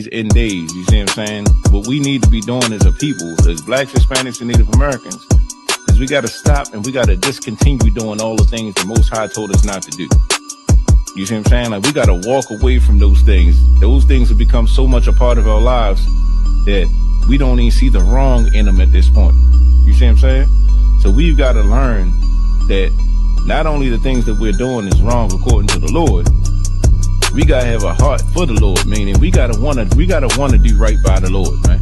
in days, you see what I'm saying? What we need to be doing as a people, as blacks, Hispanics, and Native Americans, is we got to stop and we got to discontinue doing all the things the Most High told us not to do. You see what I'm saying? Like, we got to walk away from those things. Those things have become so much a part of our lives that we don't even see the wrong in them at this point. You see what I'm saying? So we've got to learn that not only the things that we're doing is wrong according to the Lord, we gotta have a heart for the Lord, meaning we gotta wanna do right by the Lord, man.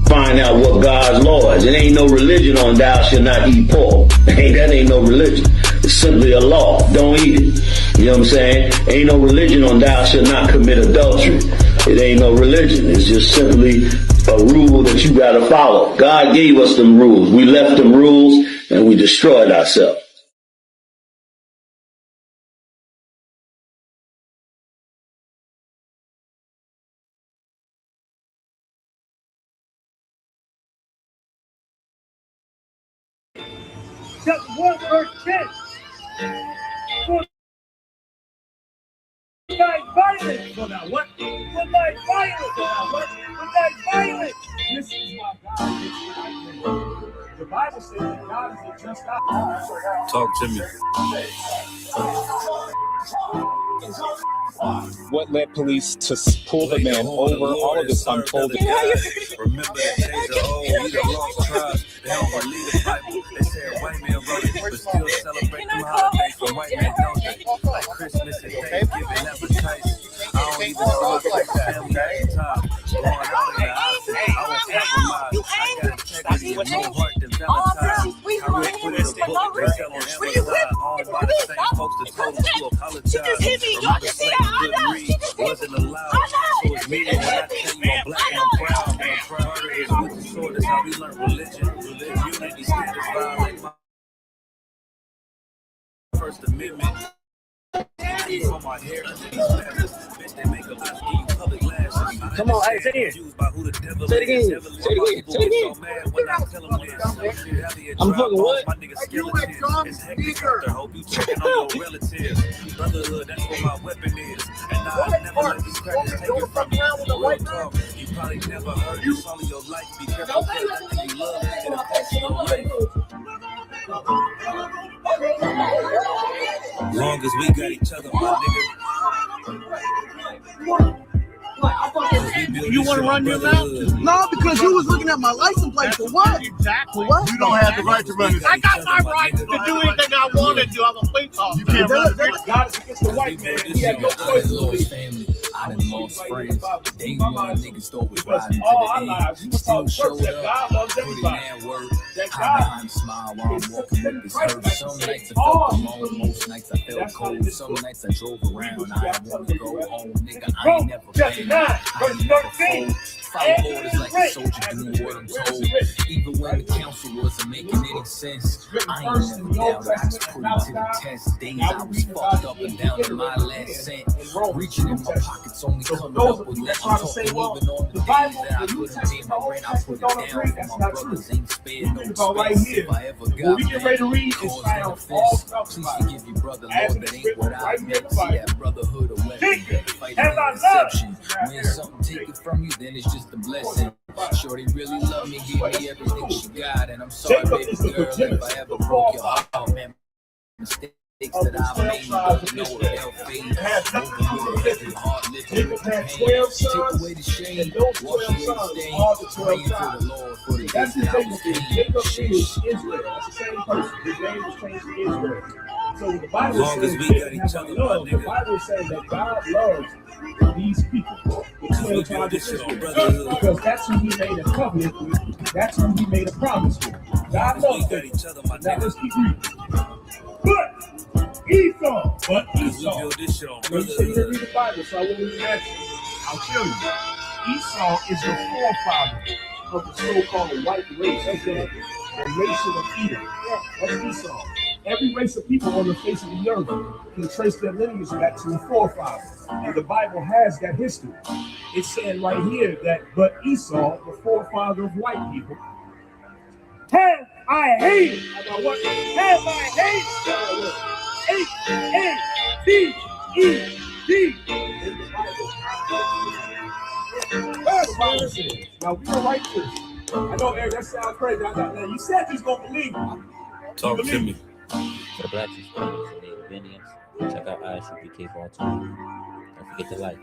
Find out what God's law is. It ain't no religion on thou shalt not eat pork. That ain't no religion. It's simply a law. Don't eat it. You know what I'm saying? Ain't no religion on thou shalt not commit adultery. It ain't no religion. It's just simply a rule that you gotta follow. God gave us them rules. We left them rules and we destroyed ourselves. Just 1 verse 10. For thy violence. For thy what? For thy violence. For thy what? For thy violence. This is why God is right. The Bible says that God is a just God. Talk to me. What led police to pull the man over? All of this untold. Remember that days of old, we the lost tribes. They don't believe the Bible. They said white man wrote it, but still celebrate them holidays for white men, don't they? Like Christmas and Thanksgiving appetites. I don't even celebrate family at the time. Going out in the house, I was compromised. I got integrity and no heart than Valentine. I read put in a book, they sell on Amazon. Owned by the same folks that told us to apologize. Wasn't allowed, so it's me when I tell you I'm black and I'm proud. Murder is with the sword, that's how we learn religion. Unity standards violate my First Amendment. On my hair, bitch, they make a left, give you public lashes. Come on, hey, say it again. Say it again. Say it again. Say it again. I'm fucking what? My nigga skeleton is hectic out there. Hope you checking on your relatives. Brotherhood, that's what my weapon is. And I never let these crackers take it from me. Real talk, you probably never heard this all of your life. Be careful, because I think you love it. It'll affect your life. Long as we got each other, my nigga. You want to run your mouth? No, because you was looking at my license plate for what? Exactly. For what? You don't have the right to run this. I got my right to do anything I want to do. I'm a police officer. You can't run God is against the white man. He had no choice to leave. I done lost friends. Day one, niggas thought was riding to the end. Still showed up, put in that work. Hide behind a smile while I'm walking with this hurt. Some nights I felt alone, most nights I felt cold. Some nights I drove around, I didn't want to go home. Nigga, I ain't never been, I ain't never fold. Follow orders like a soldier doing what I'm told. Even when the council wasn't making any sense, I ain't never doubted, I just put it to the test. Days I was fucked up and down to my last cent. Reaching in my pockets, only coming up with less. I'm talking even on the days that I couldn't pay my rent, I put it down for my brothers. Ain't spared no space. If I ever got caused an offense, please forgive you, brother, Lord, that ain't what I meant. See that brotherhood or weapon, fight against deception. When something taken from you, then it's just a blessing. Shorty really love me, give me everything she got, and I'm sorry, baby girl, if I ever broke your heart, man. Mistakes that I made, don't know if they'll fade. Moving with every heart, lifting with the pain. Take away the shame, wash away the stain. Praying to the Lord for the days that I was king. Israel. That's the same person. His name was changed to Israel. So the Bible As long says as we got each other, the Bible says that God loves these people. Because that's who he made a covenant with. That's who he made a promise with. God loves them. Now let's keep reading. But Esau. You say you didn't read the Bible, so I won't even answer. I'll tell you. Esau is the forefather of the so-called white race. Okay? The nation of Edom. That's Esau. Every race of people on the face of the earth can trace their lineage back to the forefathers. And the Bible has that history. It's saying right here that, but Esau, the forefather of white people, have I hated. About what? Have I hated. H-A-T-E-D. In the Bible. promises. Now we don't like this. I know, Eric, that sounds crazy. Now, you said you was gonna believe me. Talk to me. For the Blacks, Hispanics, and Native Indians, check out Isupk Ball 2. Don't forget to like.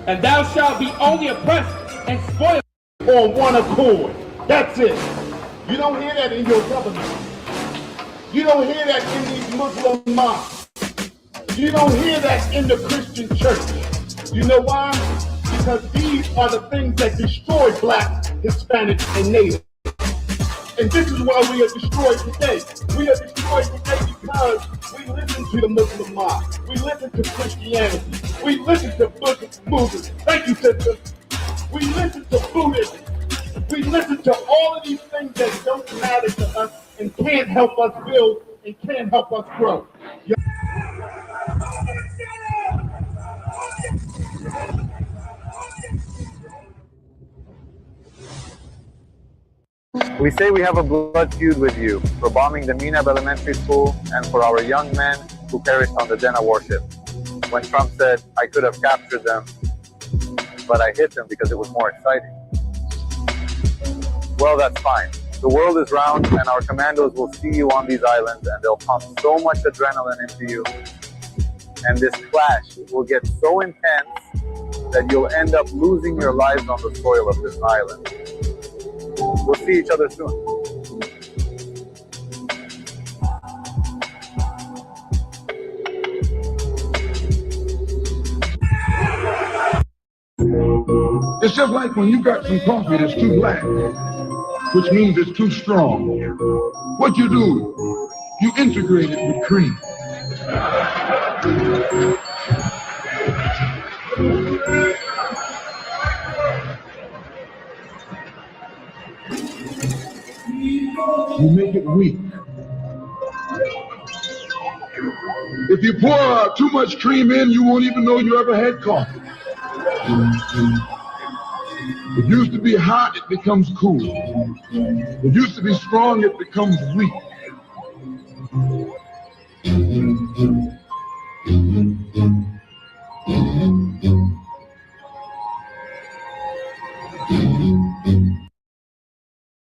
And thou shalt be only oppressed and spoiled on one accord. That's it. You don't hear that in your government. You don't hear that in these Muslim mosques. You don't hear that in the Christian church. You know why? Because these are the things that destroy Blacks, Hispanics, and Natives. And this is why we are destroyed today. We are destroyed today because we listen to the Muslim mosque. We listen to Christianity. We listen to Buddhism. Thank you, sister. We listen to Buddhism. We listen to all of these things that don't matter to us and can't help us build and can't help us grow. We say we have a blood feud with you for bombing the Minab Elementary School and for our young men who perished on the Denna warship. When Trump said, I could have captured them, but I hit them because it was more exciting. Well, that's fine. The world is round and our commandos will see you on these islands and they'll pump so much adrenaline into you. And this clash will get so intense that you'll end up losing your lives on the soil of this island. We'll see each other soon. It's just like when you got some coffee that's too black, which means it's too strong. What you do, you integrate it with cream. You make it weak. If you pour too much cream in, you won't even know you ever had coffee. It used to be hot, it becomes cool. It used to be strong, it becomes weak.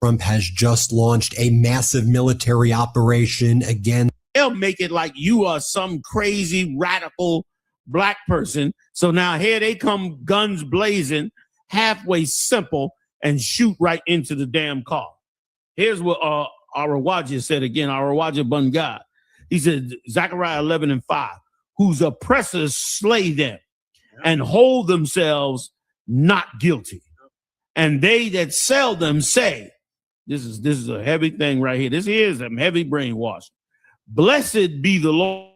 Trump has just launched a massive military operation against. They'll make it like you are some crazy radical black person. So now here they come, guns blazing, halfway simple, and shoot right into the damn car. Here's what Arawaja said again, Arawaja Bungad. He said, Zechariah 11:5, whose oppressors slay them and hold themselves not guilty. And they that sell them say, this is a heavy thing right here. This is a heavy brainwash. Blessed be the Lord.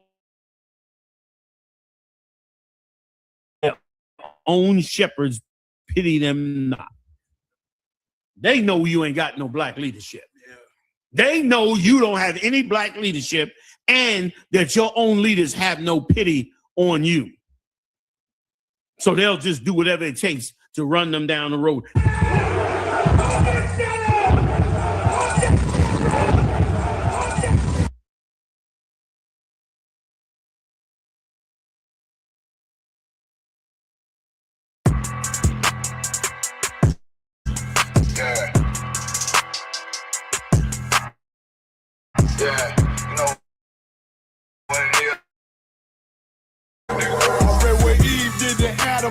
Their own shepherds pity them not. They know you ain't got no black leadership. They know you don't have any black leadership and that your own leaders have no pity on you. So they'll just do whatever it takes to run them down the road.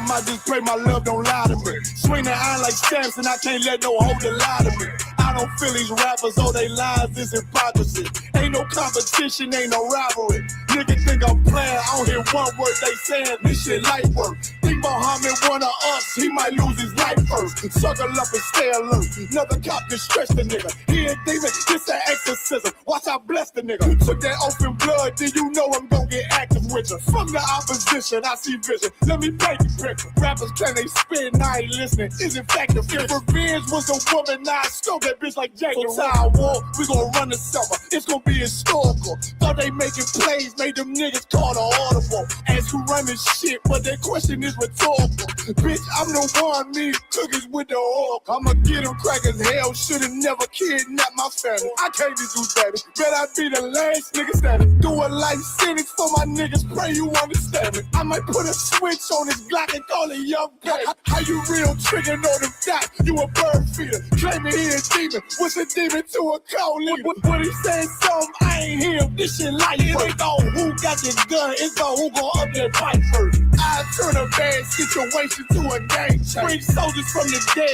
I just pray my love don't lie to me. Swing the iron like stamps and I can't let no holder lie to me. I don't feel these rappers, oh they lies is hypocrisy. Ain't no competition, ain't no rivalry. Niggas think I'm playing, I don't hear one word they saying. This shit light work. Think Muhammad one of us, he might lose his life first. Circle up and stay alert. Another cop just stretch the nigga. He ain't demon, this an exorcism. Watch I bless the nigga. Took that open blood, then you know I'm gonna get active with you. From the opposition, I see vision. Let me paint the picture. Rappers can they spit, and I ain't listening. Is in fact the fear. If revenge was a woman, now I scope that bitch like Jake. So I war, we gonna run the summer. It's gonna be historical. Thought they making plays, made them niggas call the audible. Ask who run this shit, but that question is rhetorical. Bitch, I'm the one, me cookies with the oil. I'ma get them crackers, hell, should've never kidnapped my family. I can't be do that. Bet I be the last nigga standing. Do a life sentence for my niggas, pray you understand me. I might put a switch on this Glock and call it Young Pay. How you real trigger know them dots? You a bird feeder, claiming he a demon. What's a demon to a cold leader? What he saying something, I ain't hear. This shit like it ain't all who got this gun, it's all who gon' up their fight first. I turn a bad situation to a game change. Bring soldiers from the dead,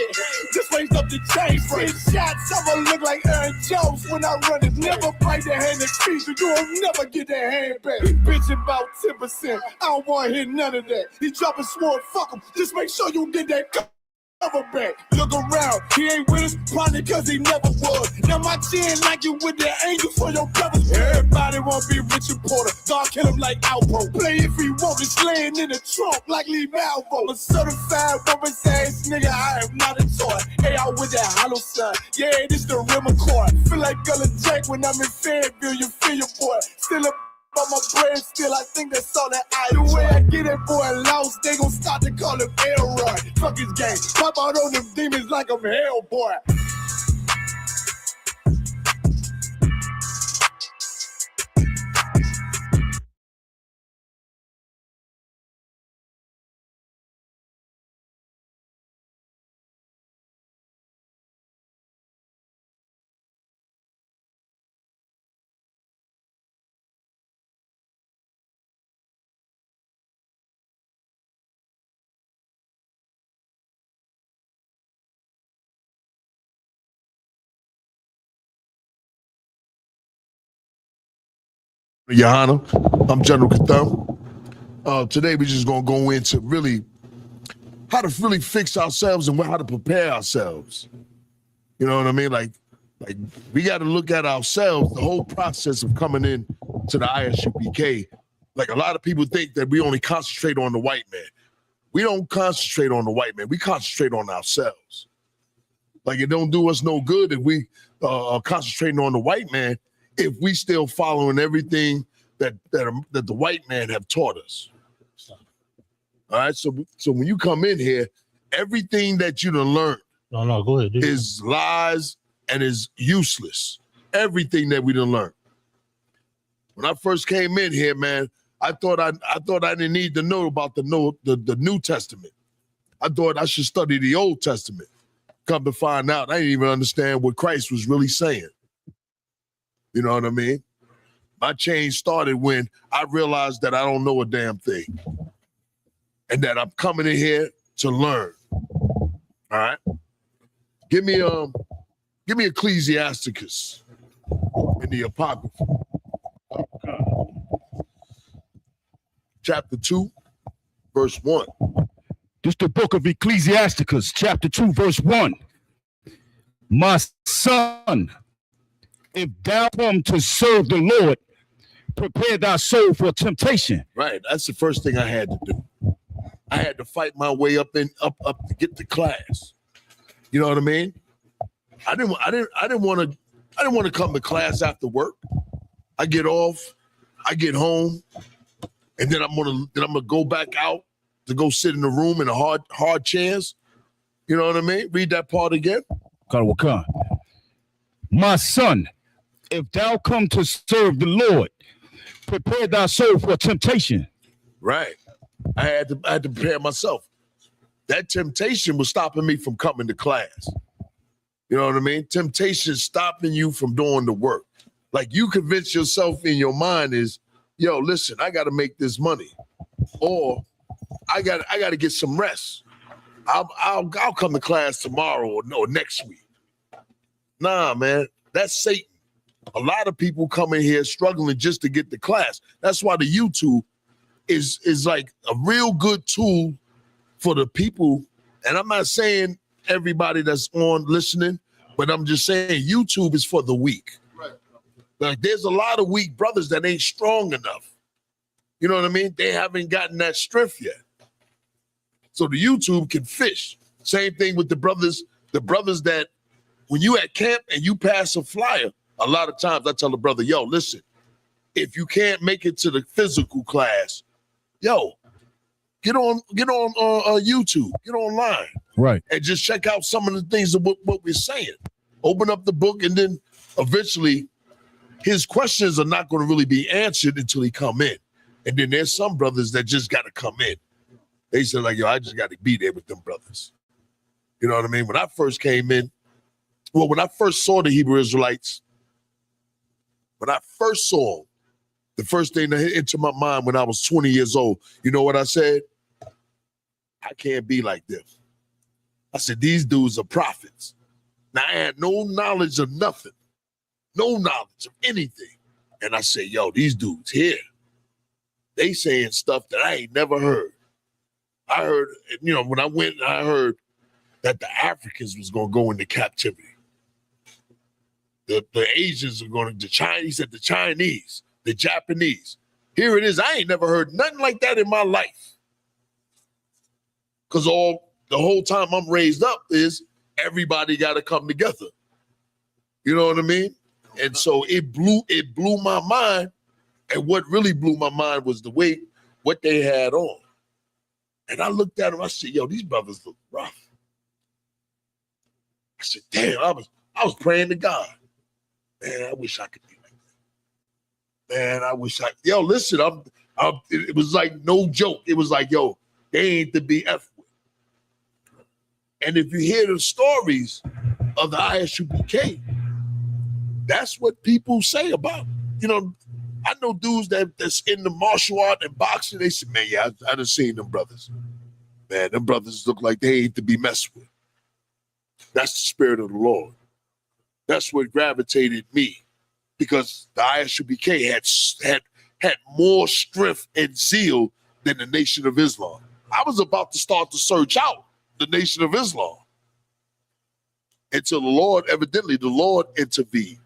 just raise up the chain. Bring shots, I'ma look like Aaron Jones when I run it. Never bite the hand that feeds you, you'll never get that hand back. He bitch about 10%, I don't wanna hear none of that. He dropping sword, fuck him, just make sure you get that cover back. Look around, he ain't with us, probably cause he never was. Now my chin like you with the angels for your brothers. Everybody wanna be Richard Porter, God kill him like Alpo. Play if he want, it's laying in the trunk like Lee Malvo. A certified woman's ass nigga, I am not a toy. Hey, out with that hollow sign, yeah, this the real McCoy. Feel like Gullah Jack when I'm in Fayetteville, you feel your boy. Still up on my brain, still I think that's all that I do. The way I get it, boy, lost, they gon' start to call him Elroy. Fuck his game, pop out on them demons like I'm Hellboy. Your Honor, I'm General Katham. Today we're just gonna go into really how to really fix ourselves and how to prepare ourselves. You know what I mean? Like we got to look at ourselves, the whole process of coming in to the ISUPK. Like a lot of people think that we only concentrate on the white man. We don't concentrate on the white man. We concentrate on ourselves. Like it don't do us no good if we are concentrating on the white man if we still following everything that the white man have taught us. All right, so when you come in here, everything that you done learned go ahead, is lies and is useless. Everything that we done learned. When I first came in here, man, I thought I didn't need to know about the New Testament. I thought I should study the Old Testament. Come to find out, I didn't even understand what Christ was really saying. You know what I mean? My change started when I realized that I don't know a damn thing. And that I'm coming in here to learn. All right? Give me Ecclesiasticus in the Apocrypha. Chapter 2, verse 1. This the book of Ecclesiasticus, chapter 2, verse 1. My son, if thou come to serve the Lord, prepare thy soul for temptation. Right. That's the first thing I had to do. I had to fight my way up to get to class. You know what I mean? I didn't want to come to class after work. I get off, I get home, and then I'm gonna go back out to go sit in the room in the hard chairs. You know what I mean? Read that part again. My son, if thou come to serve the Lord, prepare thy soul for temptation. Right. I had to prepare myself. That temptation was stopping me from coming to class. You know what I mean? Temptation is stopping you from doing the work. Like you convince yourself in your mind is, yo, listen, I got to make this money, or I got to get some rest. I'll come to class tomorrow or next week. Nah, man, that's Satan. A lot of people come in here struggling just to get the class. That's why the YouTube is like a real good tool for the people. And I'm not saying everybody that's on listening, but I'm just saying YouTube is for the weak. Right. Like there's a lot of weak brothers that ain't strong enough. You know what I mean? They haven't gotten that strength yet. So the YouTube can fish. Same thing with the brothers that when you at camp and you pass a flyer, a lot of times I tell the brother, yo, listen, if you can't make it to the physical class, yo, get on YouTube, get online. Right. And just check out some of the things of what we're saying. Open up the book, and then eventually his questions are not going to really be answered until he come in. And then there's some brothers that just got to come in. They said, like, yo, I just got to be there with them brothers. You know what I mean? When I first came in, well, when I first saw the Hebrew Israelites, when I first saw them, the first thing that hit into my mind when I was 20 years old, you know what I said? I can't be like them. I said, these dudes are prophets. Now, I had no knowledge of nothing, no knowledge of anything. And I said, yo, these dudes here, they saying stuff that I ain't never heard. I heard, you know, when I went, I heard that the Africans was going to go into captivity. The Asians are going to, the Chinese, the Chinese, the Japanese. Here it is. I ain't never heard nothing like that in my life. Because the whole time I'm raised up is everybody got to come together. You know what I mean? And so it blew my mind. And what really blew my mind was the way what they had on. And I looked at them, I said, yo, these brothers look rough. I said, damn, I was praying to God. Man, I wish I could be like that. Man, I wish yo, listen, it was like no joke. It was like, yo, they ain't to be F with. And if you hear the stories of the ISUPK, that's what people say about, you know, I know dudes that's in the martial art and boxing, they say, man, yeah, I done seen them brothers. Man, them brothers look like they ain't to be messed with. That's the spirit of the Lord. That's what gravitated me, because the ISUPK had more strength and zeal than the Nation of Islam. I was about to start to search out the Nation of Islam until the Lord intervened.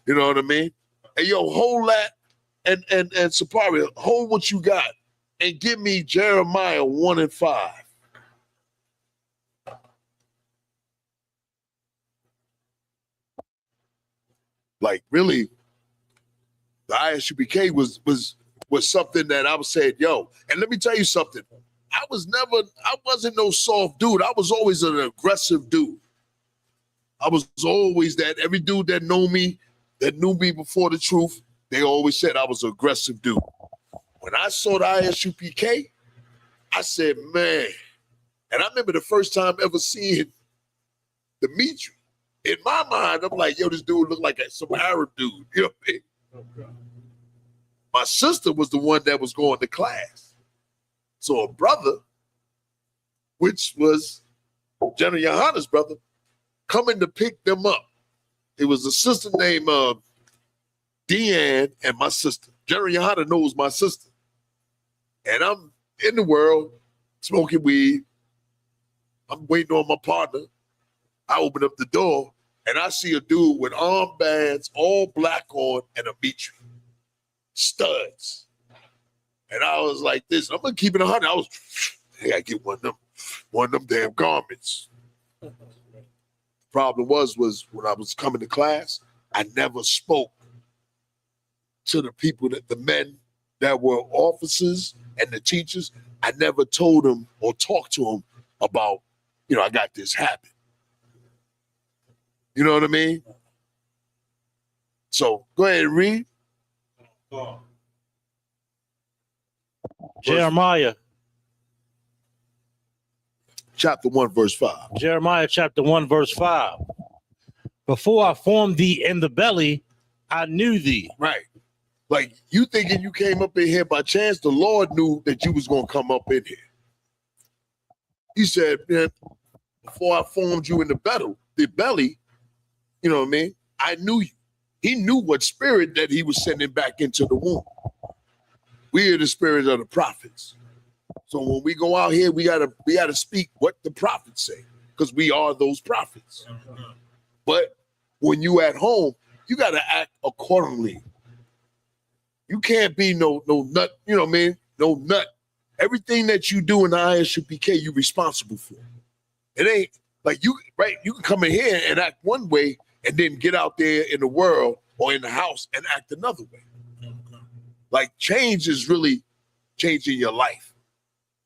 You know what I mean? Hey, yo, hold that and Sapari, hold what you got and give me Jeremiah 1:5. Like, really, the ISUPK was something that I was saying, yo, and let me tell you something. I wasn't no soft dude. I was always an aggressive dude. I was always that. Every dude that knew me before the truth, they always said I was an aggressive dude. When I saw the ISUPK, I said, man, and I remember the first time ever seeing Dimitri. In my mind, I'm like, yo, this dude look like some Arab dude. You know what I mean? My sister was the one that was going to class. So a brother, which was General Yohana's brother, coming to pick them up. It was a sister named Deanne and my sister. General Yohana knows my sister. And I'm in the world smoking weed. I'm waiting on my partner. I open up the door and I see a dude with armbands, all black on, and a Mitri. Studs. And I was like this. I'm gonna keep it 100. I gotta get one of them damn garments. The problem was when I was coming to class, I never spoke to the people, the men that were officers and the teachers. I never told them or talked to them about, you know, I got this habit. You know what I mean? So go ahead and read. Jeremiah. Chapter 1, verse 5. Jeremiah chapter 1, verse 5. Before I formed thee in the belly, I knew thee. Right. Like, you thinking you came up in here by chance, the Lord knew that you was going to come up in here. He said, man, before I formed you in the belly, you know what I mean? I knew you. He knew what spirit that he was sending back into the womb. We are the spirits of the prophets. So when we go out here, we gotta speak what the prophets say, because we are those prophets. But when you at home, you gotta act accordingly. You can't be no nut, you know what I mean? No nut. Everything that you do in the ISUPK, you're responsible for. It ain't like you can come in here and act one way and then get out there in the world or in the house and act another way. Like change is really changing your life.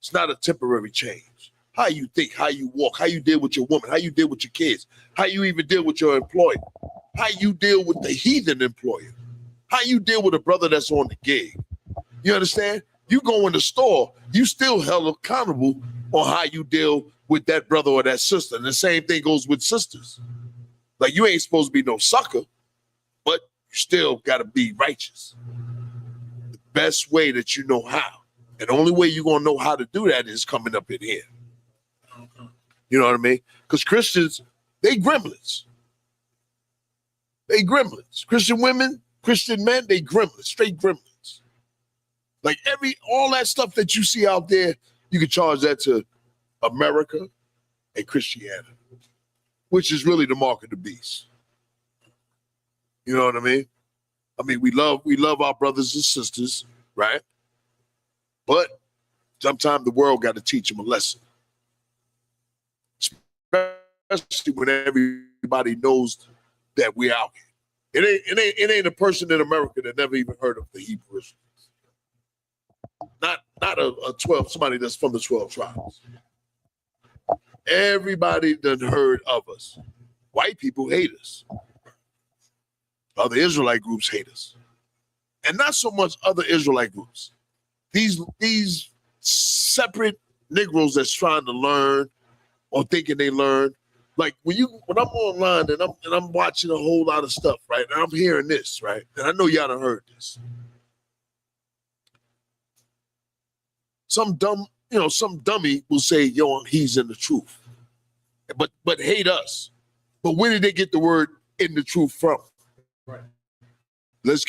It's not a temporary change. How you think, how you walk, how you deal with your woman, how you deal with your kids, how you even deal with your employer, how you deal with the heathen employer, how you deal with a brother that's on the gig. You understand? You go in the store, you still held accountable on how you deal with that brother or that sister. And the same thing goes with sisters. Like you ain't supposed to be no sucker, but you still got to be righteous. The best way that you know how. And the only way you're going to know how to do that is coming up in here. You know what I mean? Because Christians, they gremlins. They gremlins. Christian women, Christian men, they gremlins, straight gremlins. Like all that stuff that you see out there, you can charge that to America and Christianity, which is really the mark of the beast. You know what I mean? I mean, we love our brothers and sisters, right? But sometimes the world got to teach them a lesson. Especially when everybody knows that we're out here. It ain't a person in America that never even heard of the Hebrew Israelites. Not a 12, somebody that's from the 12 tribes. Everybody done heard of us. White people hate us. Other Israelite groups hate us. And not so much other Israelite groups. These separate Negroes that's trying to learn or thinking they learn. Like when I'm online and I'm watching a whole lot of stuff, right? And I'm hearing this, right? And I know y'all done heard this. Some dummy will say, yo, he's in the truth. But hate us. But where did they get the word in the truth from? Right. Let's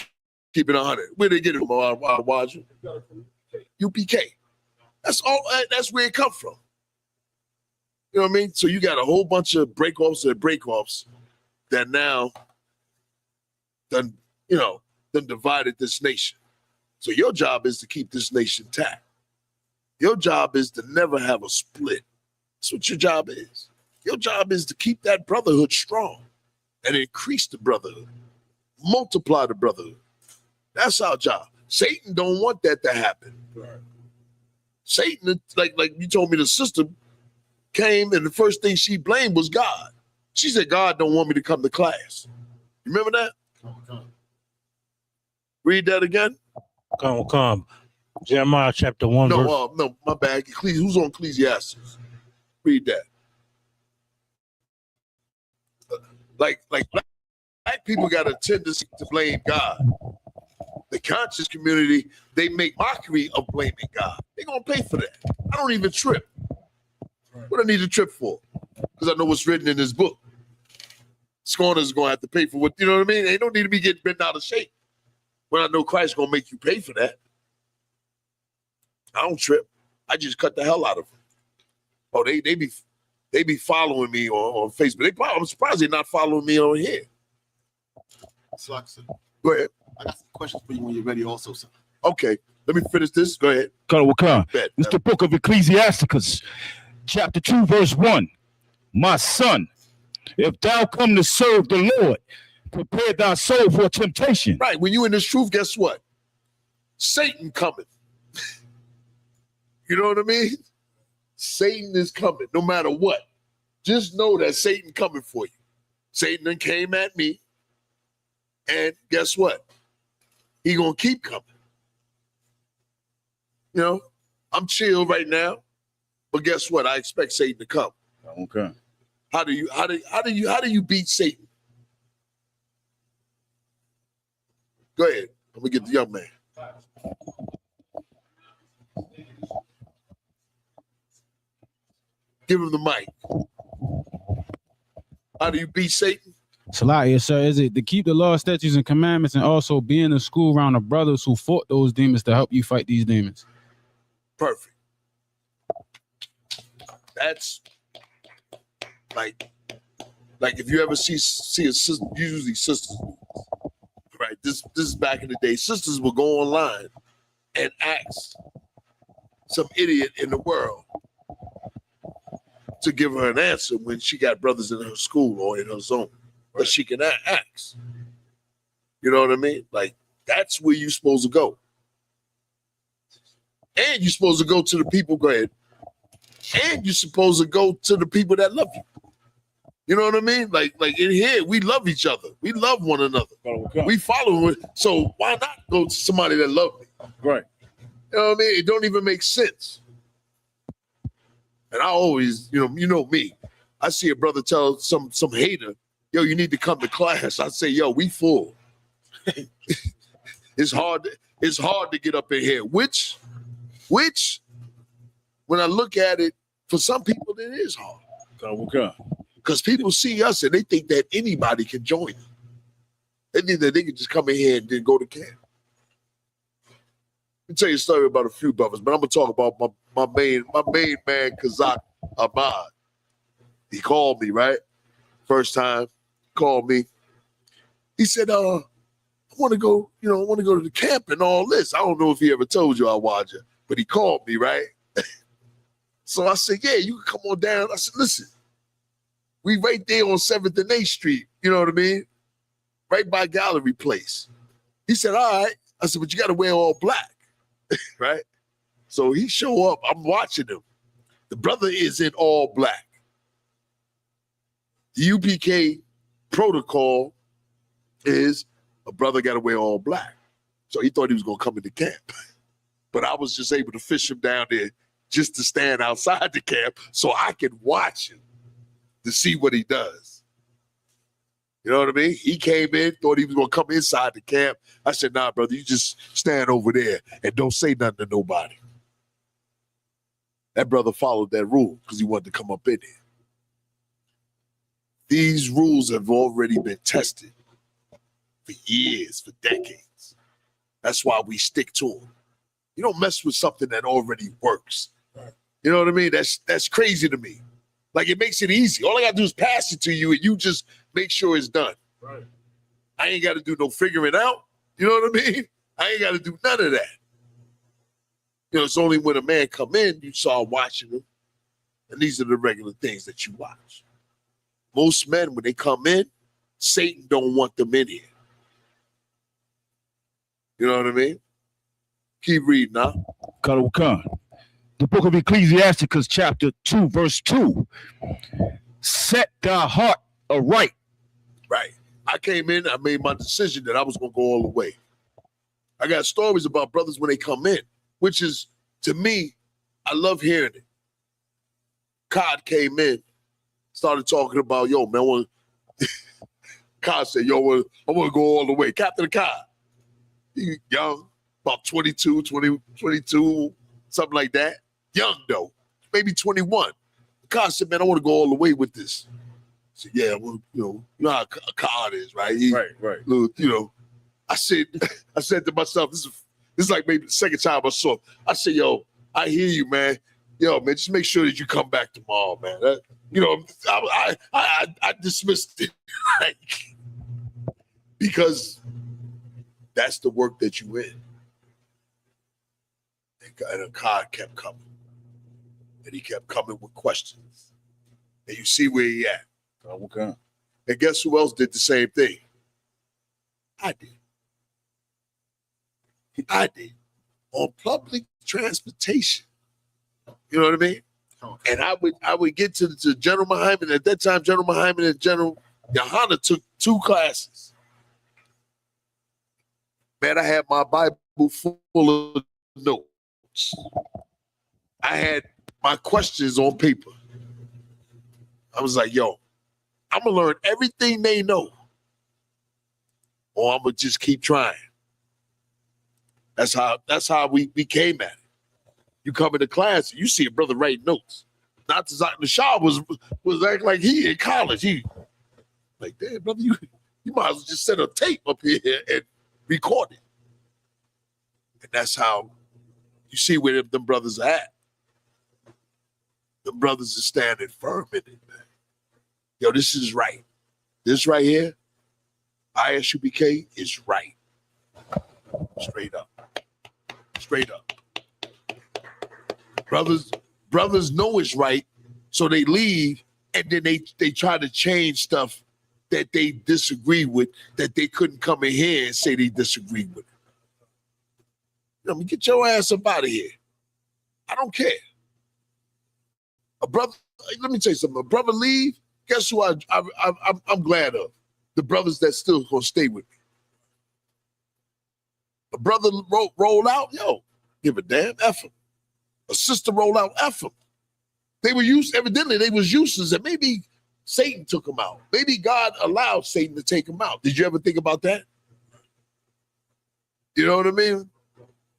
keep it 100. Where did they get it from? UPK. That's where it come from. You know what I mean? So you got a whole bunch of breakoffs that now done divided this nation. So your job is to keep this nation tapped. Your job is to never have a split. That's what your job is. Your job is to keep that brotherhood strong and increase the brotherhood, multiply the brotherhood. That's our job. Satan don't want that to happen. Right. Satan, like you told me, the sister came and the first thing she blamed was God. She said, God don't want me to come to class. You remember that? Come. Read that again. Come. Jeremiah chapter 1. No, my bad. Who's on Ecclesiastes? Read that. Like black people got a tendency to blame God. The conscious community, they make mockery of blaming God. They're going to pay for that. I don't even trip. What I need to trip for? Because I know what's written in this book. Scorners going to have to pay for what, you know what I mean? They don't need to be getting bent out of shape. When I know Christ's going to make you pay for that. I don't trip. I just cut the hell out of them. Oh, they be following me on Facebook. I'm surprised they're not following me on here. Slackson. Go ahead. I got some questions for you when you're ready also, sir. Okay. Let me finish this. Go ahead. It's the book of Ecclesiasticus, chapter 2, verse 1. My son, if thou come to serve the Lord, prepare thy soul for temptation. Right. When you in this truth, guess what? Satan coming. You know what I mean? Satan is coming no matter what. Just know that Satan coming for you. Satan then came at me. And guess what? He gonna keep coming. You know, I'm chill right now, but guess what? I expect Satan to come. Okay. How do you beat Satan? Go ahead. I'm gonna get the young man. Give him the mic. How do you beat Satan? Salakia, sir, is it to keep the law, statutes, and commandments, and also be in the school around the brothers who fought those demons to help you fight these demons? Perfect. That's like if you ever see a sister, usually sisters, right? This is back in the day. Sisters will go online and ask some idiot in the world to give her an answer when she got brothers in her school or in her zone, but she can ask. You know what I mean? Like, that's where you're supposed to go. And you're supposed to go to the people, go ahead. And you're supposed to go to the people that love you. You know what I mean? Like in here, we love each other. We love one another. We follow it. So why not go to somebody that loves me? Right. You know what I mean? It don't even make sense. And I always, you know me. I see a brother tell some hater, yo, you need to come to class. I say, yo, we full. It's hard to get up in here. Which, when I look at it, for some people it is hard. Because people see us and they think that anybody can join them. They think that they can just come in here and then go to camp. Let me tell you a story about a few brothers, but I'm gonna talk about my main man, Kazak Ahmad. He called me, right? First time, called me. He said, I want to go to the camp and all this. I don't know if he ever told you I watch it, but he called me, right? So I said, yeah, you can come on down. I said, listen, we right there on 7th and 8th Street, you know what I mean? Right by Gallery Place. He said, all right. I said, but you got to wear all black, right? So he show up. I'm watching him. The brother is in all black. The UPK protocol is a brother got to wear all black. So he thought he was going to come into camp. But I was just able to fish him down there just to stand outside the camp so I could watch him to see what he does. You know what I mean? He came in, thought he was going to come inside the camp. I said, nah, brother, you just stand over there and don't say nothing to nobody. That brother followed that rule because he wanted to come up in there. These rules have already been tested for years, for decades. That's why we stick to them. You don't mess with something that already works. You know what I mean? That's crazy to me. Like, it makes it easy. All I got to do is pass it to you and you just make sure it's done. Right. I ain't got to do no figuring out. You know what I mean? I ain't got to do none of that. You know, it's only when a man come in, you start watching him. And these are the regular things that you watch. Most men, when they come in, Satan don't want them in here. You know what I mean? Keep reading now. Khan. The book of Ecclesiasticus, chapter 2, verse 2. Set thy heart aright. Right. I came in, I made my decision that I was going to go all the way. I got stories about brothers when they come in, which is, to me, I love hearing it. Cod came in, started talking about, yo, man, Cod said, yo, I want to go all the way. Captain Cod, he young, about 22, something like that. Young, though, maybe 21. Cod said, man, I want to go all the way with this. I said, yeah, well, you know how Cod is, right? Right. You know, I said to myself, this is like maybe the second time I saw him. I said, yo, I hear you, man. Yo, man, just make sure that you come back tomorrow, man. I dismissed it because that's the work that you in. And a card kept coming. And he kept coming with questions. And you see where he at. Okay. And guess who else did the same thing? I did. On public transportation. You know what I mean? And I would get to General Muhammad. At that time, General Muhammad and General Yohana took 2 classes. Man, I had my Bible full of notes. I had my questions on paper. I was like, yo, I'm going to learn everything they know. Or I'm going to just keep trying. That's how we came at it. You come into class, you see a brother writing notes. Not the Shah was acting like he in college. Like, damn, brother, you might as well just set a tape up here and record it. And that's how you see where them brothers are at. The brothers are standing firm in it, man. Yo, this is right. This right here, ISUPK is right. Straight up. Straight up. Brothers know it's right, so they leave, and then they try to change stuff that they disagree with, that they couldn't come in here and say they disagree with. I mean, get your ass up out of here. I don't care. A brother, let me tell you something. A brother leave, guess who I'm glad of? The brothers that still gonna stay with me. A brother roll out, yo, give a damn, F him. A sister roll out, F him. They were evidently they was useless, and maybe Satan took them out. Maybe God allowed Satan to take them out. Did you ever think about that? You know what I mean?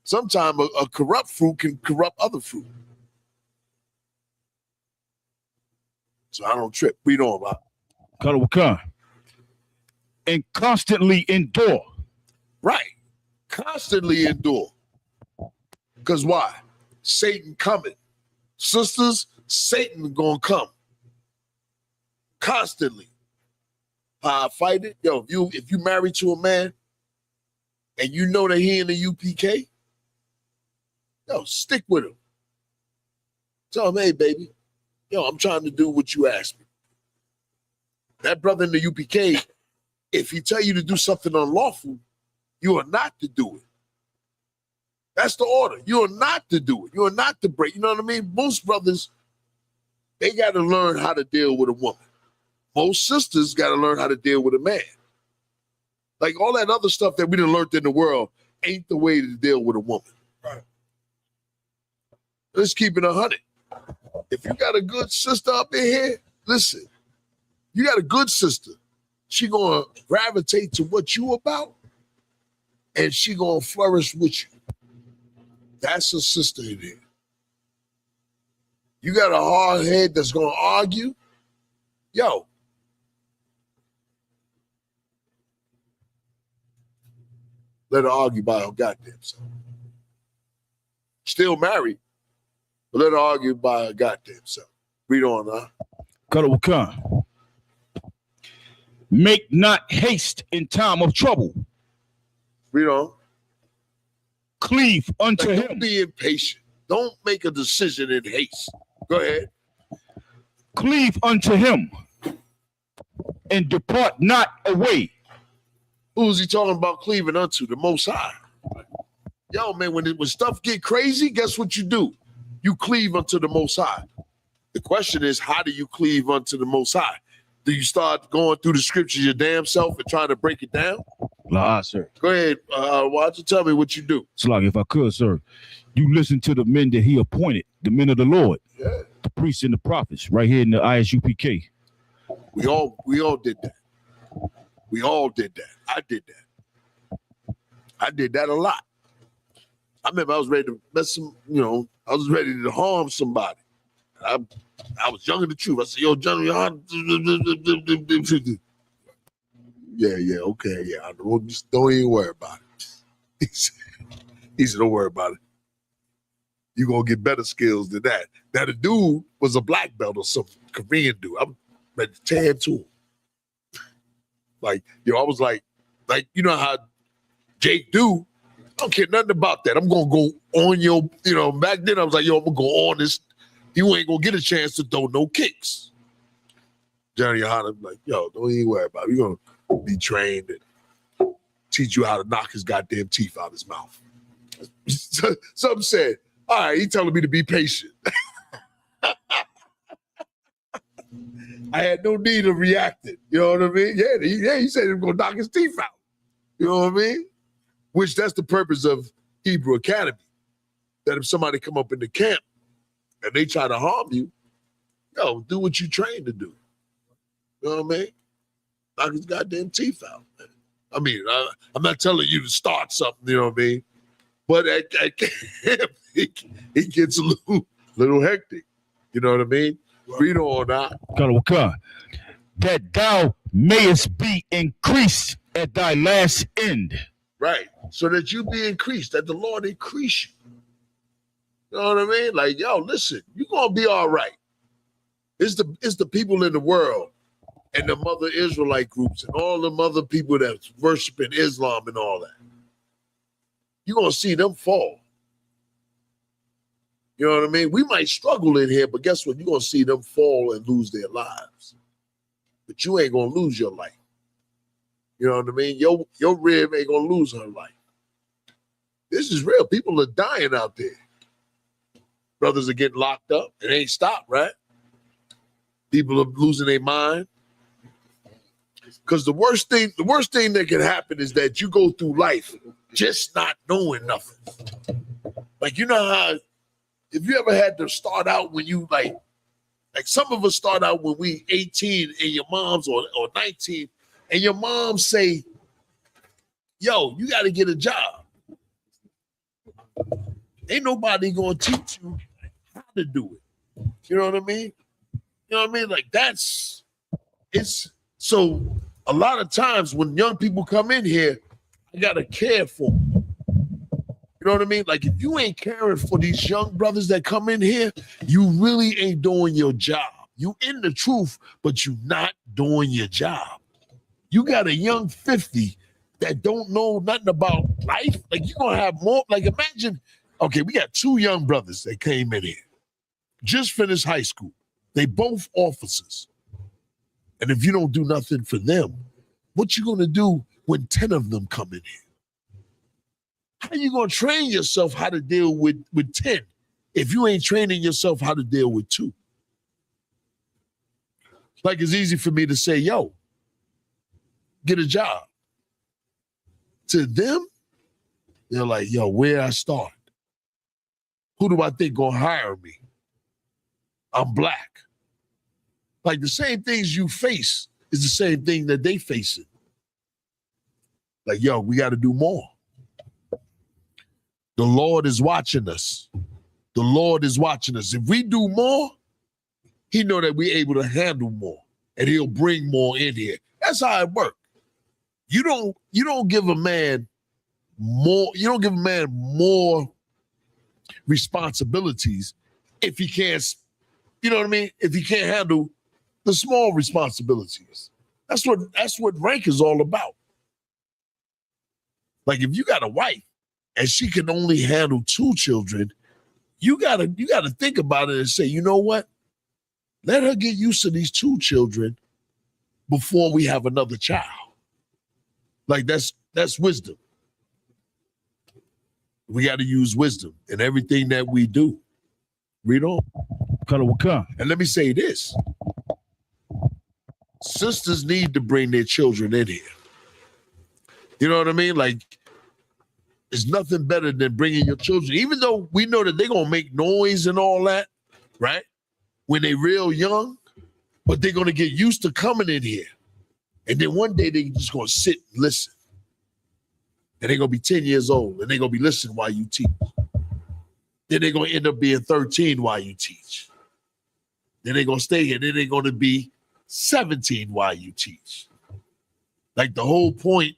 Sometimes a corrupt fruit can corrupt other fruit. So I don't trip. Read on, Bob. Katham. And constantly endure. Right. Constantly endure. Because why? Satan coming. Sisters, Satan gonna come. Constantly. How I fight it? Yo, if you married to a man and you know that he in the UPK, yo, stick with him. Tell him, hey, baby, yo, I'm trying to do what you asked me. That brother in the UPK, if he tell you to do something unlawful, you are not to do it. That's the order. You are not to do it. You are not to break. You know what I mean? Most brothers, they got to learn how to deal with a woman. Most sisters got to learn how to deal with a man. Like all that other stuff that we done learned in the world ain't the way to deal with a woman. Right. Let's keep it 100. If you got a good sister up in here, listen, you got a good sister. She gonna gravitate to what you about, and she gonna flourish with you. That's a sister in here. You got a hard head that's gonna argue, yo. Let her argue by her goddamn self. Still married, but let her argue by her goddamn self. Read on, huh? Katham. Make not haste in time of trouble. Read on. Cleave unto him. Don't be impatient. Don't make a decision in haste. Go ahead. Cleave unto him and depart not away. Who's he talking about cleaving unto? The Most High. Yo, man, when stuff get crazy, guess what you do? You cleave unto the Most High. The question is, how do you cleave unto the Most High? Do you start going through the scriptures your damn self and trying to break it down? Sir. Go ahead. Why don't you tell me what you do? It's like, if I could, sir, you listen to the men that he appointed, the men of the Lord, the priests and the prophets, right here in the ISUPK. We all did that. We all did that. I did that. I did that a lot. I remember I was ready to mess some, I was ready to harm somebody. I was young in the truth. I said, yo, John, yeah, okay, yeah. Don't even worry about it. He said, don't worry about it. You're going to get better skills than that. Now, the dude was a black belt or some Korean dude. I'm ready to tear him to him. Like, I was like, you know how Jake do? I don't care nothing about that. I'm going to go on your, back then I was like, yo, I'm going to go on this. You ain't going to get a chance to throw no kicks. Johnny Yohana, like, yo, don't even worry about it. You're going to be trained and teach you how to knock his goddamn teeth out of his mouth. Something said, all right, he telling me to be patient. I had no need of reacting. You know what I mean? Yeah, he said he was going to knock his teeth out. You know what I mean? Which that's the purpose of Hebrew Academy. That if somebody come up in the camp and they try to harm you, yo, do what you trained to do. You know what I mean? Knock his goddamn teeth out. Man. I mean, I'm not telling you to start something, you know what I mean? But at camp, it gets a little hectic. You know what I mean? Read on that. That thou mayest be increased at thy last end. Right. So that you be increased, that the Lord increase you. You know what I mean? Like, yo, listen, you're gonna be all right. It's the people in the world and the mother Israelite groups and all the other people that's worshiping Islam and all that. You're gonna see them fall. You know what I mean? We might struggle in here, but guess what? You're gonna see them fall and lose their lives. But you ain't gonna lose your life. You know what I mean? Your rib ain't gonna lose her life. This is real. People are dying out there. Brothers are getting locked up. It ain't stopped, right? People are losing their mind. Because the worst thing that can happen is that you go through life just not knowing nothing. Like, you know how, if you ever had to start out when you like some of us start out when we 18 and your mom's or 19, and your mom say, yo, you got to get a job. Ain't nobody going to teach you how to do it. You know what I mean? You know what I mean? Like it's so a lot of times when young people come in here, I got to care for them. You know what I mean? Like, if you ain't caring for these young brothers that come in here, you really ain't doing your job. You in the truth, but you not doing your job. You got a young 50 that don't know nothing about life. Like, you're going to have more. Like, imagine, okay, we got 2 young brothers that came in here. Just finished high school. They both officers. And if you don't do nothing for them, what you going to do when 10 of them come in here? How you going to train yourself how to deal with 10 if you ain't training yourself how to deal with 2? Like, it's easy for me to say, yo, get a job. To them, they're like, yo, where I start? Who do I think gonna hire me? I'm black. Like, the same things you face is the same thing that they facing. Like, yo, we got to do more. The Lord is watching us. The Lord is watching us. If we do more, he know that we're able to handle more, and he'll bring more in here. That's how it works. You don't give a man more, responsibilities if he can't, you know what I mean? If he can't handle the small responsibilities. That's what rank is all about. Like, if you got a wife and she can only handle 2 children, you gotta think about it and say, you know what? Let her get used to these 2 children before we have another child. Like, that's wisdom. We got to use wisdom in everything that we do. Read on. And let me say this. Sisters need to bring their children in here. You know what I mean? Like, there's nothing better than bringing your children, even though we know that they're going to make noise and all that, right? When they're real young, but they're going to get used to coming in here. And then one day they're just going to sit and listen. And they're going to be 10 years old, and they're going to be listening while you teach. Then they're going to end up being 13 while you teach. Then they're going to stay here. Then they're going to be 17 while you teach. Like, the whole point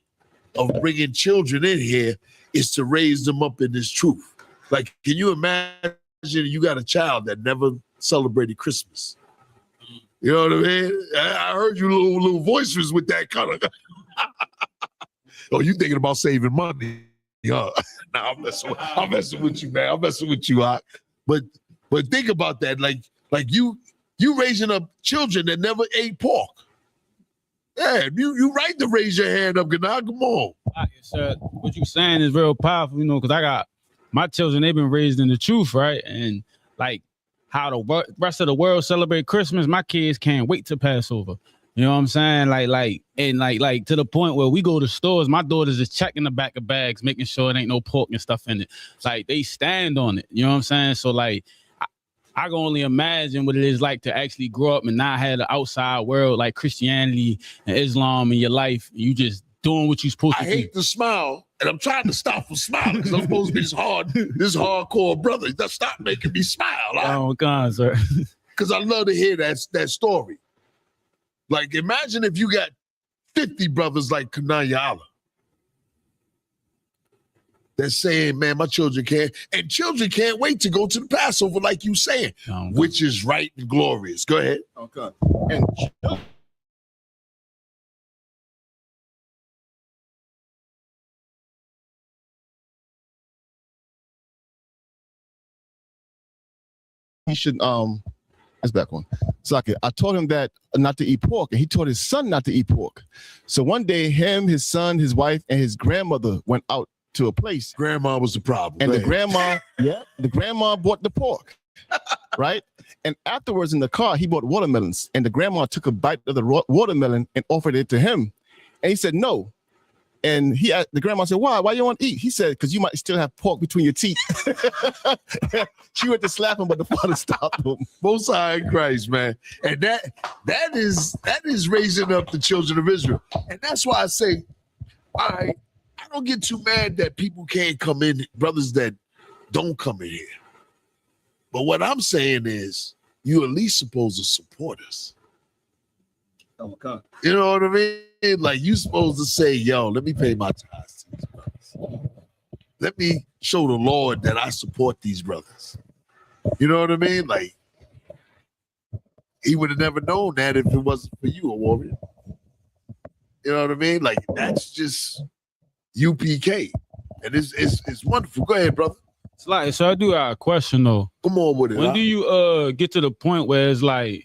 of bringing children in here is to raise them up in this truth. Like, can you imagine you got a child that never celebrated Christmas? You know what I mean? I heard you little voices with that kind of. Oh, you thinking about saving money? Yeah. Nah, I'm messing with you, man. I'm messing with you, but think about that. Like you raising up children that never ate pork. Yeah, you right to raise your hand up, now. Come on. Sir, what you saying is real powerful, because I got my children, they've been raised in the truth, right? And like how the rest of the world celebrate Christmas, my kids can't wait to Passover. You know what I'm saying? Like to the point where we go to stores, my daughters is checking the back of bags, making sure it ain't no pork and stuff in it. Like, they stand on it. You know what I'm saying? So, like, I can only imagine what it is like to actually grow up and not have the outside world like Christianity and Islam in your life. You just doing what you're supposed to do. I hate to smile, and I'm trying to stop from smiling because I'm supposed to be this hardcore brother. Just stop making me smile. Oh, God, sir. Because I love to hear that story. Like, imagine if you got 50 brothers like Kananya Allah. They're saying, man, my children can't. And children can't wait to go to the Passover, like you saying, which is right and glorious. Go ahead. Okay. And he should that's back one. Saki, I told him that not to eat pork, and he told his son not to eat pork. So one day, him, his son, his wife, and his grandmother went out to a place. Grandma was the problem. And the grandma bought the pork. Right? And afterwards in the car, he bought watermelons, and the grandma took a bite of the watermelon and offered it to him. And he said no. And the grandma said, why? Why you want to eat? He said, because you might still have pork between your teeth. She went to slap him, but the father stopped him. Most High in Christ, man. And that is raising up the children of Israel. And that's why I say, I don't get too mad that people can't come in, brothers that don't come in here. But what I'm saying is, you at least supposed to support us. Okay. You know what I mean? Like, you supposed to say, yo, let me pay my tithes to these brothers. Let me show the Lord that I support these brothers. You know what I mean? Like, he would have never known that if it wasn't for you, a warrior. You know what I mean? Like, that's just UPK. And it's wonderful. Go ahead, brother. It's like, so I do have a question though. Come on with it. When do you get to the point where it's like,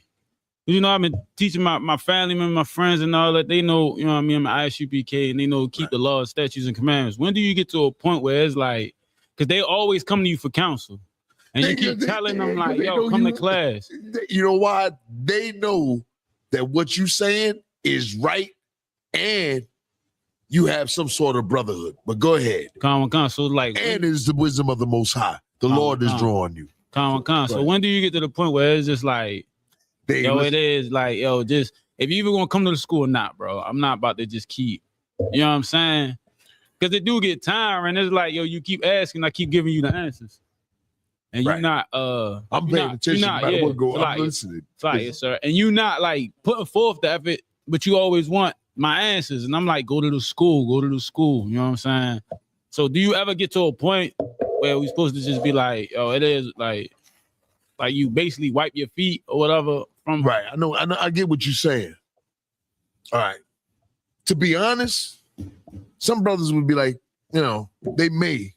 you know, I've been teaching my family members, my friends and all that, they know, you know what I mean, I'm an ISUPK and they know keep the laws, statutes, and commandments. When do you get to a point where it's like, because they always come to you for counsel. And you keep telling them like, yo, come to class. You know why? They know that what you saying is right and you have some sort of brotherhood. But go ahead. So like, and it's the wisdom of the Most High. The Lord is drawing you. So when do you get to the point where it's just like, it is like, yo, just if you even gonna come to the school or not, bro, I'm not about to just keep, you know what I'm saying? Because it do get tiring. It's like, yo, you keep asking, I keep giving you the answers. And you're not I'm paying attention no matter what go. I'm listening. It's like, yes, sir. And you not like putting forth the effort, but you always want my answers. And I'm like, go to the school. You know what I'm saying? So do you ever get to a point where we're supposed to just be like, oh, it is like you basically wipe your feet or whatever from right. I know, I get what you're saying. All right. To be honest, some brothers would be like, you know, they may.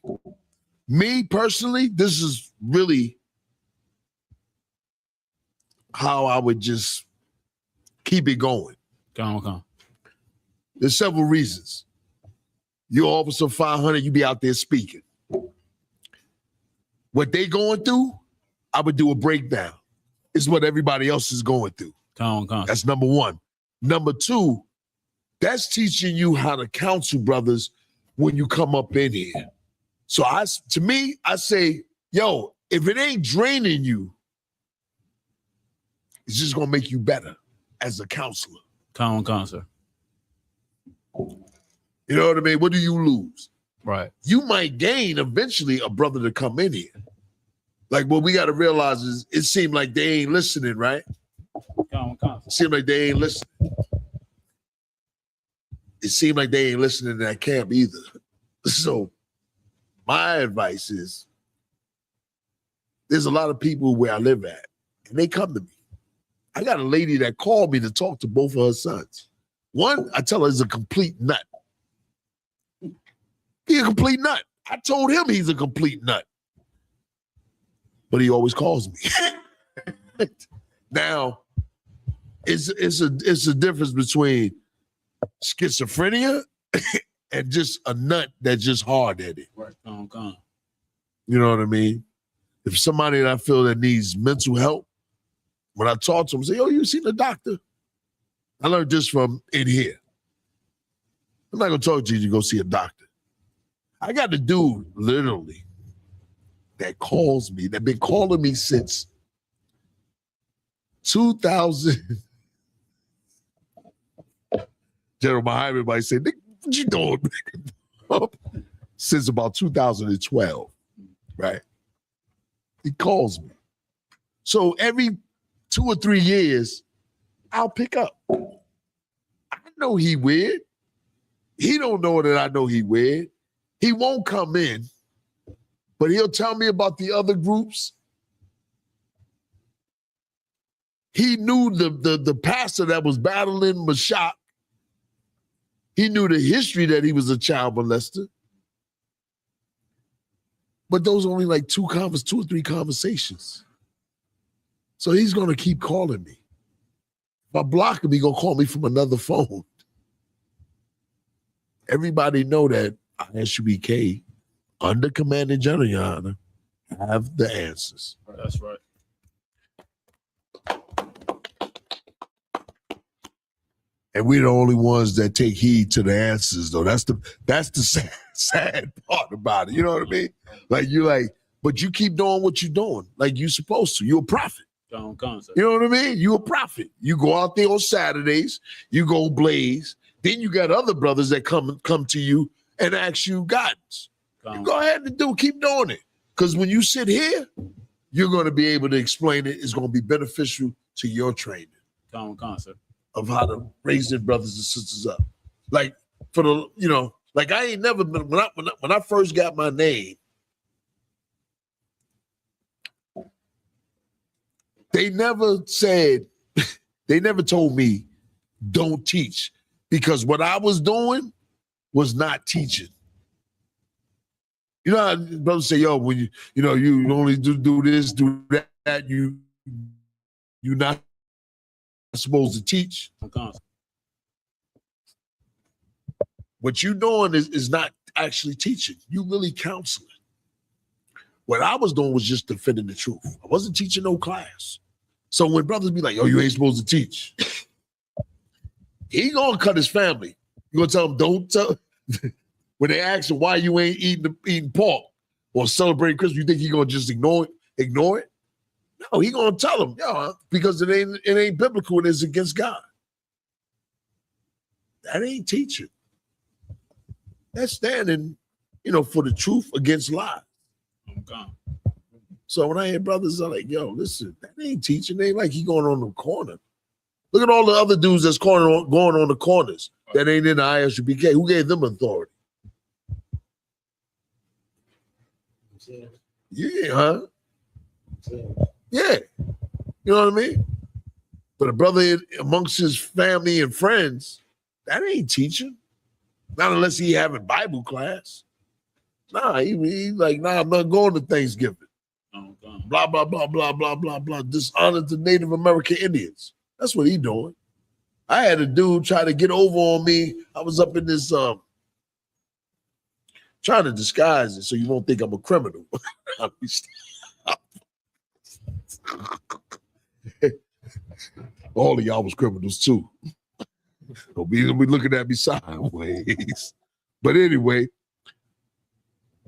Me personally, this is really how I would just keep it going. Come. There's several reasons. You're Officer 500, you be out there speaking. What they going through, I would do a breakdown. It's what everybody else is going through. Come. That's number one. Number two, that's teaching you how to counsel brothers when you come up in here. So I say, yo, if it ain't draining you, it's just gonna make you better as a counselor. Come, sir. You know what I mean? What do you lose? Right. You might gain eventually a brother to come in here. Like what we got to realize is it seemed like they ain't listening, right? Come. It seemed like they ain't listening. It seemed like they ain't listening in that camp either. So my advice is there's a lot of people where I live at, and they come to me. I got a lady that called me to talk to both of her sons. One, I tell her, is a complete nut. He's a complete nut. I told him he's a complete nut. But he always calls me. Now, it's a difference between schizophrenia and just a nut that's just hard-headed. Right. Come. You know what I mean? If somebody that I feel that needs mental help, when I talk to them, say, yo, you seen the doctor? I learned this from in here. I'm not going to talk to you to go see a doctor. I got a dude, literally, that calls me, that been calling me since 2000. General Muhammad might say, Nick, what you doing? Since about 2012, right? He calls me. So every 2 or 3 years, I'll pick up. I know he weird. He don't know that I know he weird. He won't come in, but he'll tell me about the other groups. He knew the pastor that was battling Mashak. He knew the history that he was a child molester. But those are only like 2 or 3 conversations. So he's going to keep calling me. If I block him, he's going to call me from another phone. Everybody know that ISUBK, under Commanding General, Your Honor, have the answers. That's right. And we're the only ones that take heed to the answers, though. That's the sad part about it. You know what I mean? Like, you're like, but you keep doing what you're doing, like you're supposed to. You're a prophet. Don't concept. You know what I mean? You're a prophet. You go out there on Saturdays, you go blaze. Then you got other brothers that come to you and ask you guidance. You go ahead and keep doing it. Because when you sit here, you're going to be able to explain it. It's going to be beneficial to your training. Common concept. Of how to raise their brothers and sisters up. Like, for the, you know, like I ain't never been, when I first got my name, they never told me, don't teach. Because what I was doing was not teaching. You know how brothers say, yo, when you only do this, do that, you're not supposed to teach. What you're doing is not actually teaching. You really counseling. What I was doing was just defending the truth. I wasn't teaching no class. So when brothers be like, yo, you ain't supposed to teach, he gonna cut his family. You gonna tell him, don't tell. When they ask him why you ain't eating pork or celebrating Christmas, you think he gonna just ignore it? No, he gonna tell them, yo, because it ain't biblical and it's against God. That ain't teaching. That's standing, for the truth against lies. Okay. So when I hear brothers are like, yo, listen, that ain't teaching. They ain't like he going on the corner. Look at all the other dudes that's going on the corners that ain't in the ISUBK. Who gave them authority? Yeah, huh? Yeah. You know what I mean? But a brother amongst his family and friends, that ain't teaching. Not unless he having Bible class. Nah, he like, nah, I'm not going to Thanksgiving. Blah, blah, blah, blah, blah, blah, blah. Dishonor to Native American Indians. That's what he doing. I had a dude try to get over on me. I was up in this, trying to disguise it so you won't think I'm a criminal. All of y'all was criminals too. Don't be looking at me sideways. But anyway,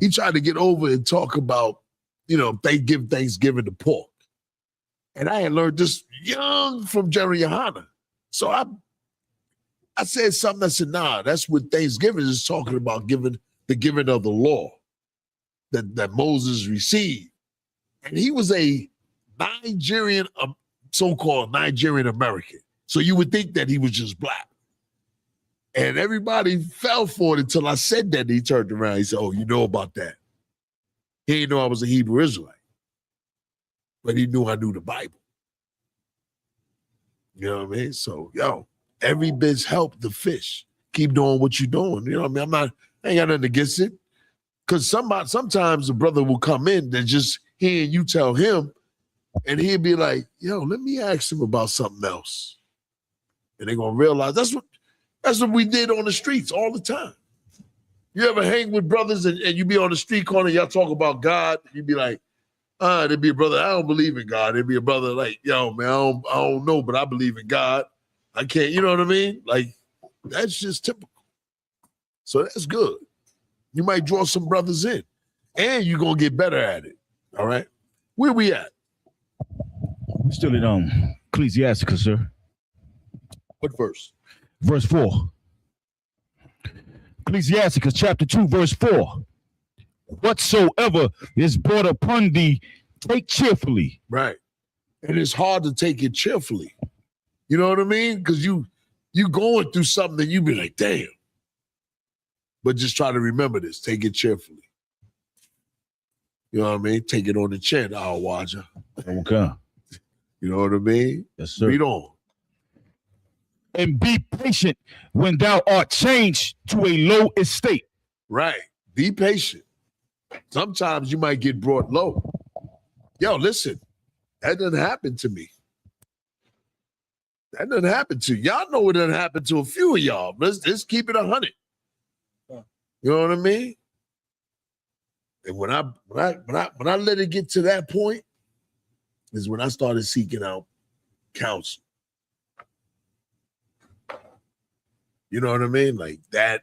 he tried to get over and talk about, they give Thanksgiving to pork. And I had learned this young from Jerry Yohana. So I said something. I said, nah, that's what Thanksgiving is talking about, the giving of the law that Moses received. And he was a Nigerian, so-called Nigerian American. So you would think that he was just black. And everybody fell for it until I said that. And he turned around. He said, oh, you know about that. He didn't know I was a Hebrew Israelite. But he knew I knew the Bible. You know what I mean? So, every bit's help the fish. Keep doing what you're doing. You know what I mean? I ain't got nothing against it. Because sometimes a brother will come in that just hearing you tell him, and he'll be like, let me ask him about something else. And they're going to realize that's what we did on the streets all the time. You ever hang with brothers and you be on the street corner, y'all talk about God, you be like, there'd be a brother, I don't believe in God. There'd be a brother like, yo, man, I don't know, but I believe in God. I can't, you know what I mean? Like, that's just typical. So that's good. You might draw some brothers in, and you're going to get better at it, all right? Where we at? We're still in Ecclesiasticus, sir. What verse? Verse 4. Ecclesiasticus chapter 2, verse 4. Whatsoever is brought upon thee, take cheerfully. Right. And it's hard to take it cheerfully. You know what I mean? Because you You going through something and you be like, damn. But just try to remember this. Take it cheerfully. You know what I mean? Take it on the chin, Al Waja. Okay. You know what I mean? Yes, sir. Read on. And be patient when thou art changed to a low estate. Right. Be patient. Sometimes you might get brought low. Yo, listen, that doesn't happen to me. That doesn't happen to you. Y'all know it doesn't happen to a few of y'all. Let's keep it 100. You know what I mean? And when I let it get to that point, is when I started seeking out counsel. You know what I mean? Like that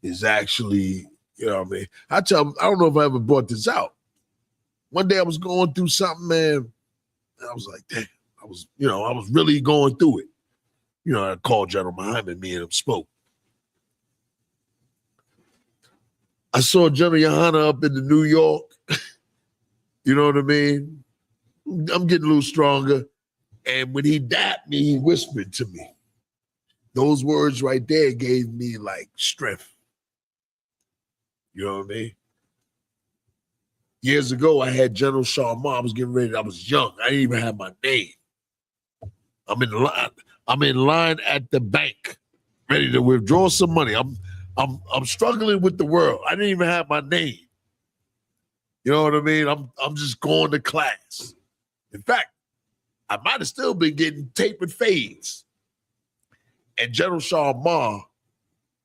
is actually, you know what I mean? I don't know if I ever brought this out. One day I was going through something, man. And I was like, damn, I was really going through it. You know, I called General Muhammad, me and him spoke. I saw General Yohana up in the New York. You know what I mean? I'm getting a little stronger. And when he dapped me, he whispered to me. Those words right there gave me like strength. You know what I mean? Years ago, I had General Sharma. I was getting ready. I was young. I didn't even have my name. I'm in line. I'm in line at the bank, ready to withdraw some money. I'm struggling with the world. I didn't even have my name. You know what I mean? I'm just going to class. In fact, I might have still been getting tapered fades. And General Sharma,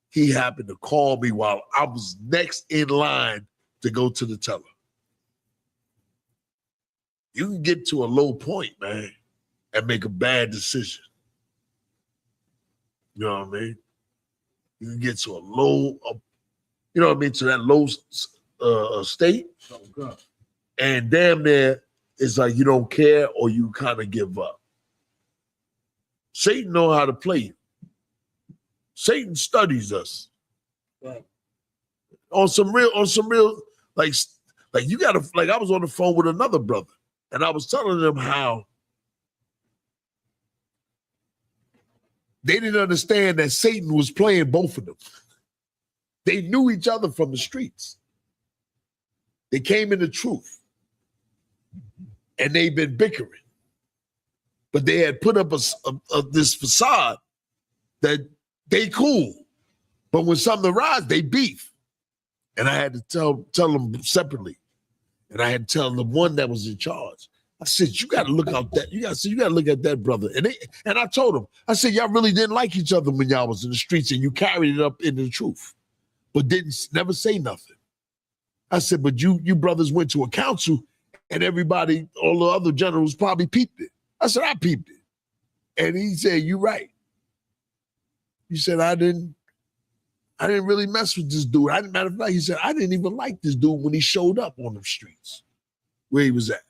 he happened to call me while I was next in line to go to the teller. You can get to a low point, man, and make a bad decision. You know what I mean? You can get to a low, you know what I mean, to that low state. And damn near, it's like you don't care or you kind of give up. Satan know how to play you. Satan studies us. Right. On some real, like you gotta, like I was on the phone with another brother and I was telling them how they didn't understand that Satan was playing both of them. They knew each other from the streets. They came in the truth and they've been bickering, but they had put up this facade that they cool, but when something arises, they beef. And I had to tell them separately. And I had to tell the one that was in charge. I said, you got to look out that. You got to look at that brother. And I told him, I said, y'all really didn't like each other when y'all was in the streets and you carried it up into the truth, but never say nothing. I said, but you brothers went to a council and everybody, all the other generals probably peeped it. I said, I peeped it. And he said, you right. He said, I didn't really mess with this dude. Matter of fact, he said, I didn't even like this dude when he showed up on the streets where he was at.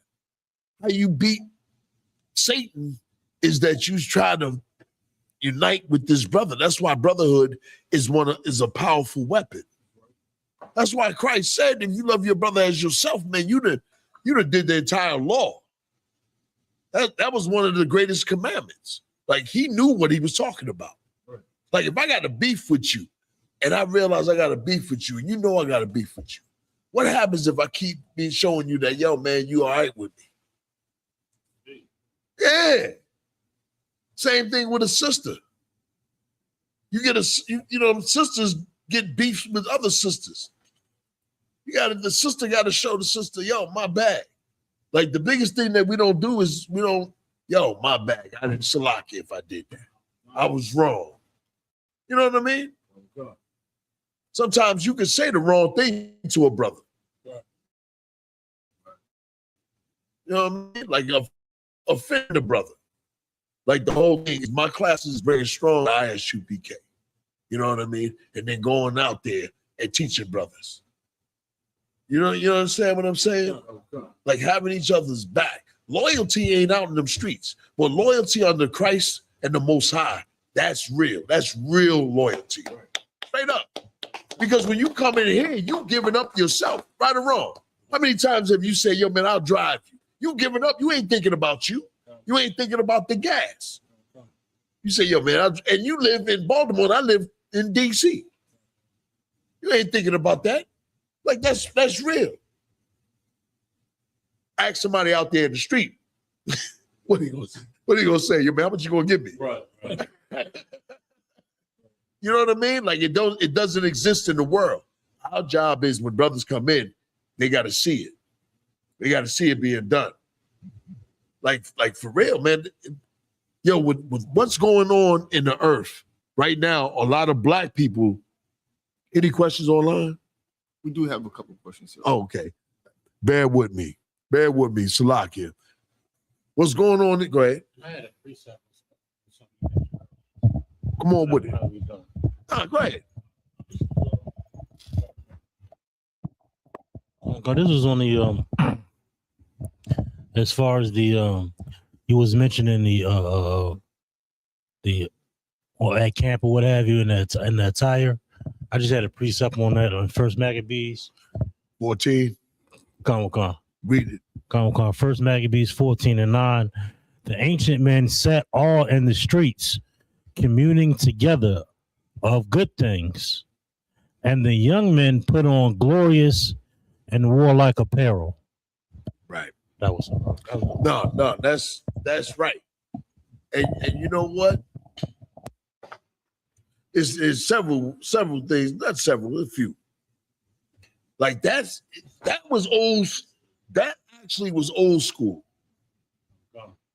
How you beat Satan is that you try to unite with this brother. That's why brotherhood is a powerful weapon. That's why Christ said, if you love your brother as yourself, man, you done did the entire law. That was one of the greatest commandments. Like he knew what he was talking about. Like if I got a beef with you and I realize I got a beef with you and you know I got a beef with you, what happens if I keep showing you that, yo, man, you all right with me? Yeah. Same thing with a sister. You get sisters get beefs with other sisters. The sister got to show the sister, yo, my bad. Like the biggest thing that we don't do is yo, my bad. I didn't salaki if I did that. I was wrong. You know what I mean? Sometimes you can say the wrong thing to a brother. You know what I mean? Like offend a brother. Like the whole thing is my class is very strong. Isupk. You know what I mean? And then going out there and teaching brothers. You understand what I'm saying? Like having each other's back. Loyalty ain't out in them streets, but loyalty under Christ and the Most High, that's real. That's real loyalty. Straight up. Because when you come in here, you giving up yourself, right or wrong. How many times have you said, yo, man, I'll drive you? You giving up. You ain't thinking about you. You ain't thinking about the gas. You say, yo, man, and you live in Baltimore, and I live in D.C. You ain't thinking about that. Like, that's real. Ask somebody out there in the street, what are you gonna say? Yo, man, how much you gonna give me? Right. You know what I mean? Like, it doesn't exist in the world. Our job is when brothers come in, they got to see it. They got to see it being done. Like for real, man. Yo, with what's going on in the earth right now, a lot of black people. Any questions online? We do have a couple of questions here. Oh, okay. Bear with me. Salakia. What's going on? Go ahead. I had a precept. Come on with it. Go ahead. God, this was on the as far as the you was mentioning the or at camp or what have you in the attire. I just had a precept on that on First Maccabees 14. Come. Read it. Come. First Maccabees 14:9. The ancient men sat all in the streets, communing together of good things, and the young men put on glorious and warlike apparel. Right. That was no. That's right. And you know what? It's several things, not several, a few. Like that was old. That actually was old school.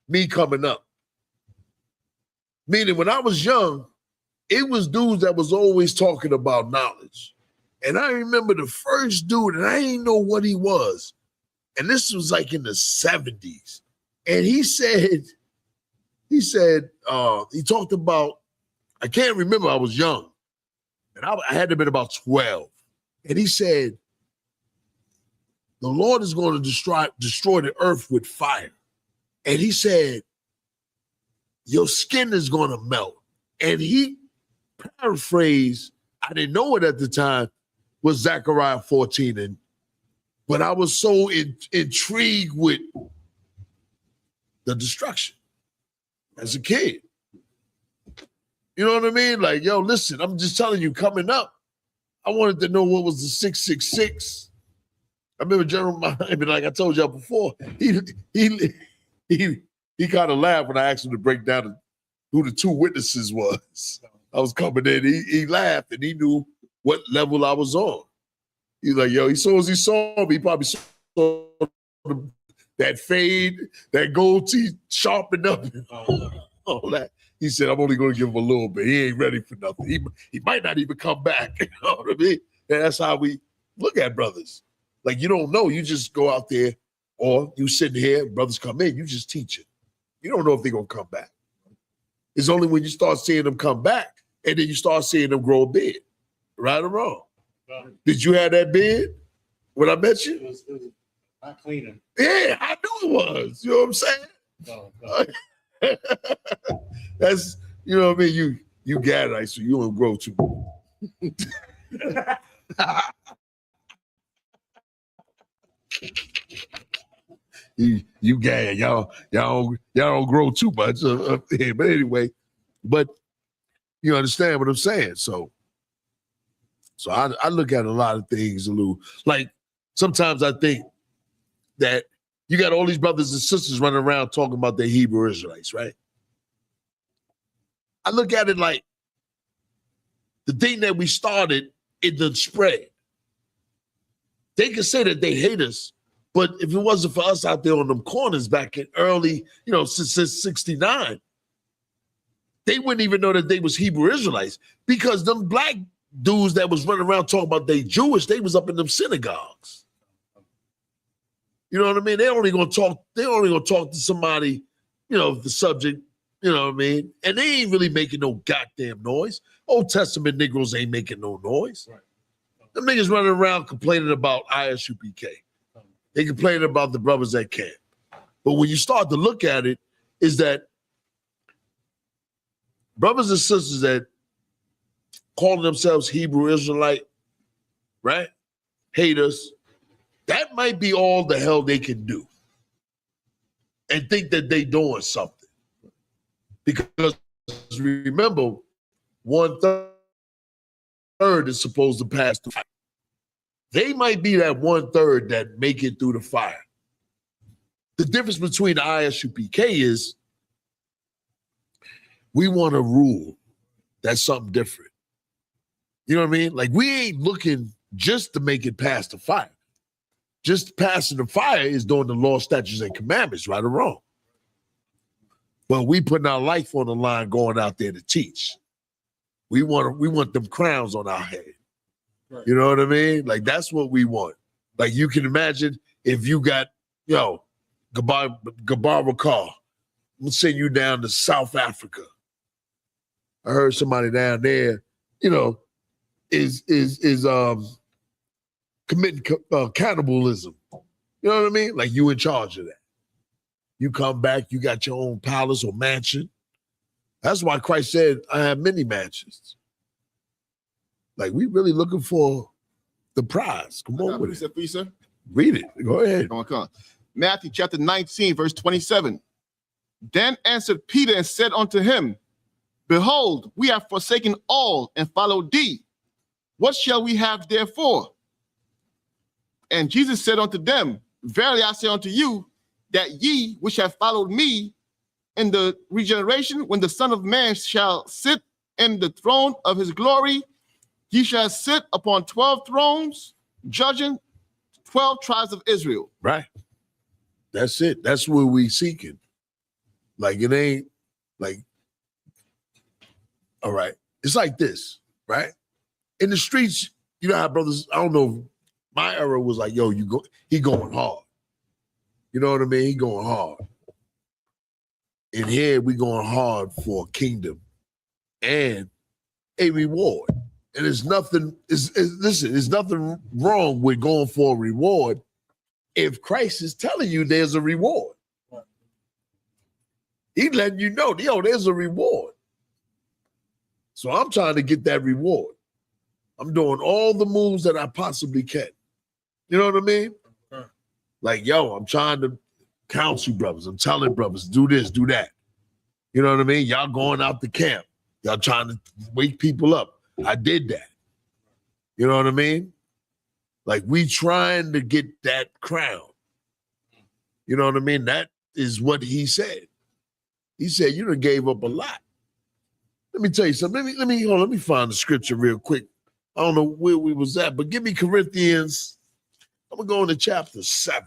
Me coming up. Meaning when I was young, it was dudes that was always talking about knowledge. And I remember the first dude, and I didn't know what he was. And this was like in the 70s. And he talked about, I can't remember, I was young. And I had to have been about 12. And he said, the Lord is going to destroy the earth with fire. And he said, your skin is going to melt. And he paraphrased, I didn't know it at the time, was Zechariah 14. But I was so intrigued with the destruction as a kid. You know what I mean? Like, yo, listen, I'm just telling you, coming up, I wanted to know what was the 666. I remember General Miami, like I told y'all before, he kind of laughed when I asked him to break down who the two witnesses was. I was coming in, he laughed and he knew what level I was on. He's like, yo, as soon as he saw me, he probably saw that fade, that gold teeth sharpened up, all that. He said, I'm only going to give him a little bit. He ain't ready for nothing. He might not even come back. You know what I mean? And that's how we look at brothers. Like, you don't know. You just go out there, or you sitting here, brothers come in, you just teach it. You don't know if they're going to come back. It's only when you start seeing them come back, and then you start seeing them grow a beard. Right or wrong? Did you have that beard when I met you? It was not cleaning. Yeah, I knew it was. You know what I'm saying? No. That's, you know what I mean? You Gadite, so you don't grow too much. you Gad, y'all don't grow too much. But anyway, but you understand what I'm saying. So I look at a lot of things, Lou. Like sometimes I think that you got all these brothers and sisters running around talking about their Hebrew Israelites, right? I look at it like the thing that we started, it done spread. They can say that they hate us, but if it wasn't for us out there on them corners back in early, since 69, they wouldn't even know that they was Hebrew Israelites, because them black dudes that was running around talking about they Jewish, they was up in them synagogues. You know what I mean? They're only gonna talk to somebody, the subject, you know what I mean? And they ain't really making no goddamn noise. Old Testament Negroes ain't making no noise. Right. Them niggas running around complaining about Isupk. They complaining about the brothers at camp. But when you start to look at it, is that brothers and sisters that calling themselves Hebrew Israelite, right? Hate us. That might be all the hell they can do. And think that they doing something. Because Because remember, 1/3 is supposed to pass the fire. They might be that 1/3 that make it through the fire. The difference between the ISUPK is we want to rule. That's something different. You know what I mean? Like, we ain't looking just to make it past the fire. Just passing the fire is doing the law, statutes, and commandments, right or wrong. But we putting our life on the line going out there to teach. We want them crowns on our head. Right. You know what I mean? Like, that's what we want. Like, you can imagine if you got, Gabar Car, we'll send you down to South Africa. I heard somebody down there, is committing cannibalism. You know what I mean? Like, you in charge of that. You come back, you got your own palace or mansion. That's why Christ said, I have many mansions. Like, we really looking for the prize. Come on with it. For you, sir. Read it. Go ahead. Come on. Matthew chapter 19, verse 27. Then answered Peter and said unto him, Behold, we have forsaken all and followed thee. What shall we have therefore? And Jesus said unto them, Verily I say unto you, that ye which have followed me in the regeneration, when the Son of Man shall sit in the throne of his glory, ye shall sit upon 12 thrones, judging 12 tribes of Israel. Right. That's it. That's what we seeking. Like, it ain't like, all right. It's like this, right? In the streets, you know how brothers, I don't know, my era was like, he going hard. You know what I mean? He going hard. And here we going hard for a kingdom and a reward. And there's nothing wrong with going for a reward if Christ is telling you there's a reward. He's letting you know, there's a reward. So I'm trying to get that reward. I'm doing all the moves that I possibly can. You know what I mean? Like, I'm trying to counsel brothers. I'm telling brothers, do this, do that. You know what I mean? Y'all going out the camp. Y'all trying to wake people up. I did that. You know what I mean? Like, we trying to get that crown. You know what I mean? That is what he said. He said, you done gave up a lot. Let me tell you something. Let me find the scripture real quick. I don't know where we was at, but give me Corinthians. I'm going to go into chapter 7.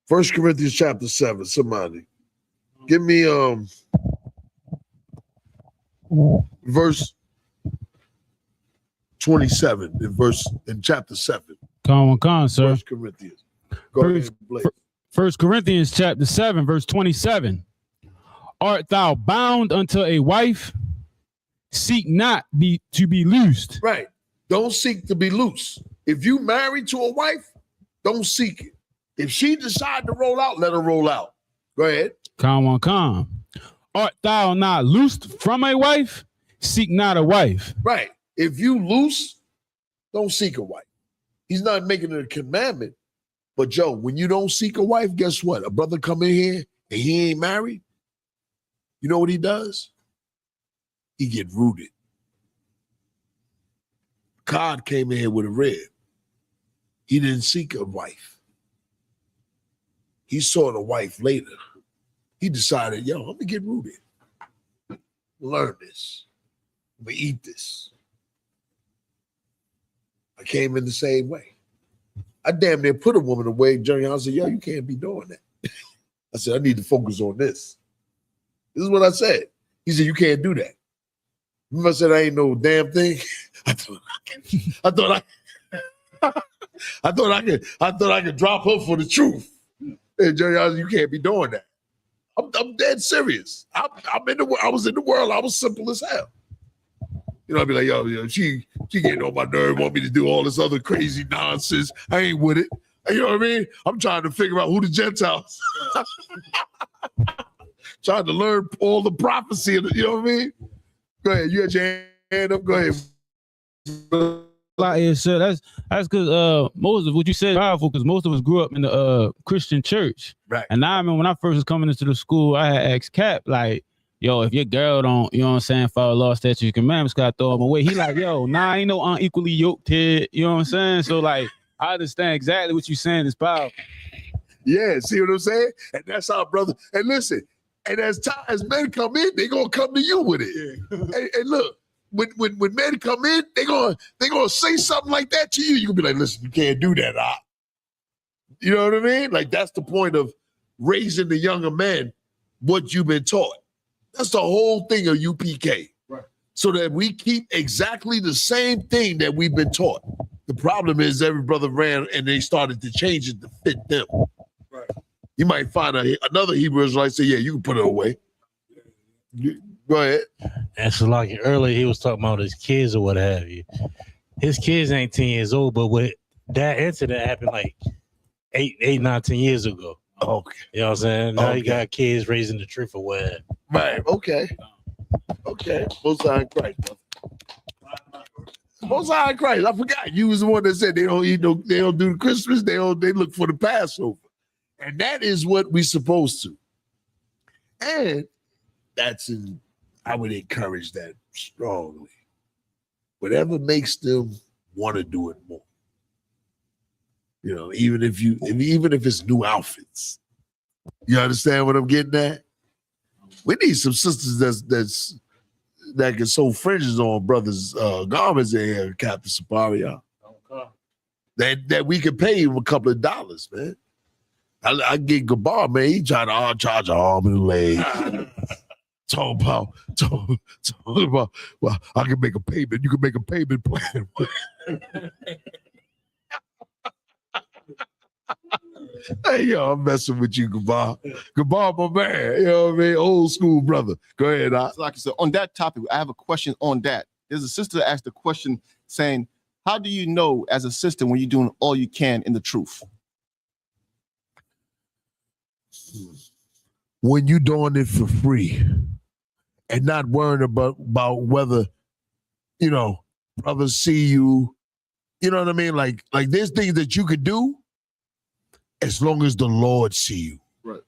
First Corinthians chapter 7. Somebody. Give me verse 27 in chapter 7. Come on, sir. First Corinthians. Go ahead, Blake. First Corinthians chapter 7, verse 27. Art thou bound unto a wife? Seek not to be loosed. Right. Don't seek to be loose. If you married to a wife, don't seek it. If she decide to roll out, let her roll out. Go ahead. Come. Art thou not loosed from a wife? Seek not a wife. Right. If you loose, don't seek a wife. He's not making it a commandment. But when you don't seek a wife, guess what? A brother come in here and he ain't married. You know what he does? He get rooted. God came in here with a rib. He didn't seek a wife. He saw the wife later. He decided, I'm going to get rooted. Learn this. I'm going to eat this. I came in the same way. I damn near put a woman away. Johnny, I said, you can't be doing that. I said, I need to focus on this. This is what I said. He said, you can't do that. Remember I said I ain't no damn thing? I thought I could drop her for the truth. Hey, Johnny, I said, you can't be doing that. I'm dead serious. I was in the world. I was simple as hell. I'd be like, she getting on my nerve, want me to do all this other crazy nonsense. I ain't with it. You know what I mean? I'm trying to figure out who the Gentiles. Trying to learn all the prophecy. You know what I mean? Go ahead. You had your hand up. Go ahead. out here, sir. That's because most of what you said is powerful because most of us grew up in the Christian church. Right. And I remember when I first was coming into the school, I had asked Cap, like, yo, if your girl don't, you know what I'm saying, follow law, statutes, commandments, gotta throw them away. He like, yo, nah, I ain't no unequally yoked kid. You know what I'm saying? So like, I understand exactly what you're saying is powerful. Yeah, see what I'm saying? And that's our brother. And listen, and as men come in, they gonna come to you with it. And look, when men come in, they gonna say something like that to you. You can be like, listen, you can't do that. You know what I mean? Like that's the point of raising the younger men what you've been taught. That's the whole thing of UPK. Right. So that we keep exactly the same thing that we've been taught. The problem is every brother ran and they started to change it to fit them. Right. You might find another Hebrew Israelite say, yeah, you can put it away. Go ahead. And so like earlier, he was talking about his kids or what have you. His kids ain't 10 years old, but with that incident happened like 8, 9, 10 years ago. Okay. You know what I'm saying? Now you got kids raising the truth or whatever. Right. Okay. Most High Christ, brother. Most High Christ. I forgot. You was the one that said they don't do the Christmas. They look for the Passover. And that is what we're supposed to. And I would encourage that strongly. Whatever makes them want to do it more. You know, even if it's new outfits. You understand what I'm getting at? We need some sisters that can sew fringes on brothers' garments in here, Captain Saparia. Okay. That we can pay him a couple of dollars, man. I get Gabar, man. He trying to charge an arm and a leg. Talk about, well, I can make a payment. You can make a payment plan. Hey, yo, I'm messing with you, Gabar. Gabar, my man. You know what I mean? Old school brother. Go ahead, Like I said, on that topic, I have a question on that. There's a sister that asked a question saying, how do you know as a sister when you're doing all you can in the truth? When you're doing it for free and not worrying about whether, you know, brothers see you, you know what I mean? Like there's things that you could do as long as the Lord see you. Right.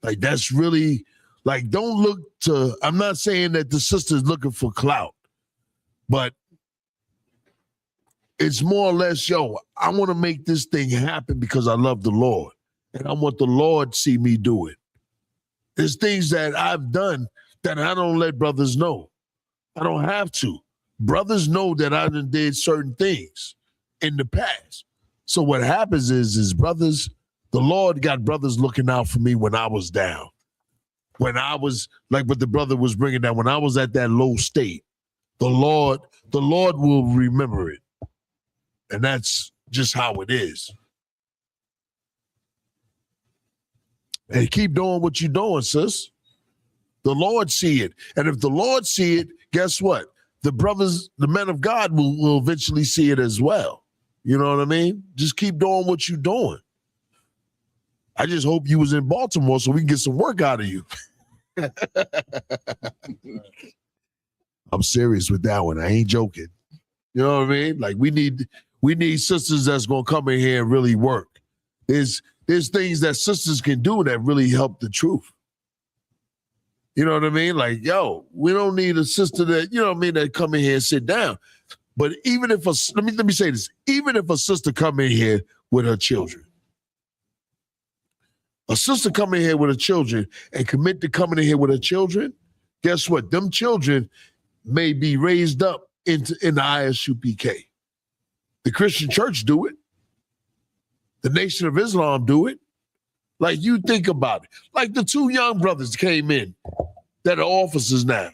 Like that's really, like don't look to, I'm not saying that the sister's looking for clout, but it's more or less, yo, I want to make this thing happen because I love the Lord. And I want the Lord see me do it. There's things that I've done that I don't let brothers know. I don't have to. Brothers know that I done did certain things in the past. So what happens is brothers, the Lord got brothers looking out for me when I was down. When I was, like what the brother was bringing down, when I was at that low state, the Lord will remember it. And that's just how it is. Hey, keep doing what you're doing, sis. The Lord see it. And if the Lord see it, guess what? The brothers, the men of God will eventually see it as well. You know what I mean? Just keep doing what you're doing. I just hope you was in Baltimore so we can get some work out of you. I'm serious with that one. I ain't joking. You know what I mean? Like we need sisters that's gonna come in here and really work. There's things that sisters can do that really help the truth. You know what I mean? Like, yo, we don't need a sister that, you know what I mean, that come in here and sit down. But even if let me say this, even if a sister come in here with her children, a sister come in here with her children and commit to coming in here with her children, guess what? Them children may be raised up in the ISUPK. The Christian church do it. The Nation of Islam do it. Like you think about it. Like the two young brothers came in that are officers now.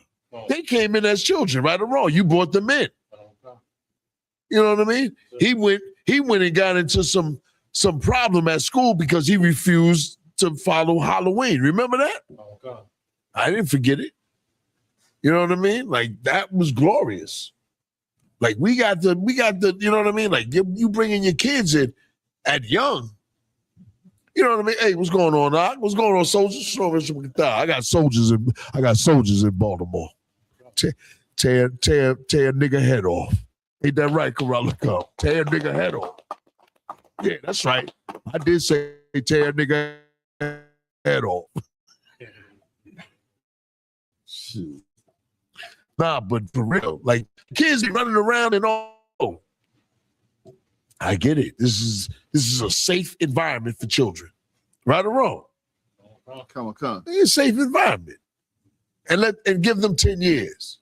They came in as children, right or wrong. You brought them in. You know what I mean? He went and got into some problem at school because he refused to follow Halloween. Remember that? I didn't forget it. You know what I mean? Like that was glorious. Like we got the, you know what I mean? Like you bringing your kids in at young. You know what I mean? Hey, what's going on, Doc? What's going on, soldiers? I got soldiers in Baltimore. Tear a nigga head off. Ain't that right, Corella? Come tear a nigga head off. Yeah, that's right. I did say tear a nigga head off. Shoot. Nah, but for real, like kids be running around and all. I get it. This is a safe environment for children, right or wrong. Come on. It's a safe environment, and give them 10 years.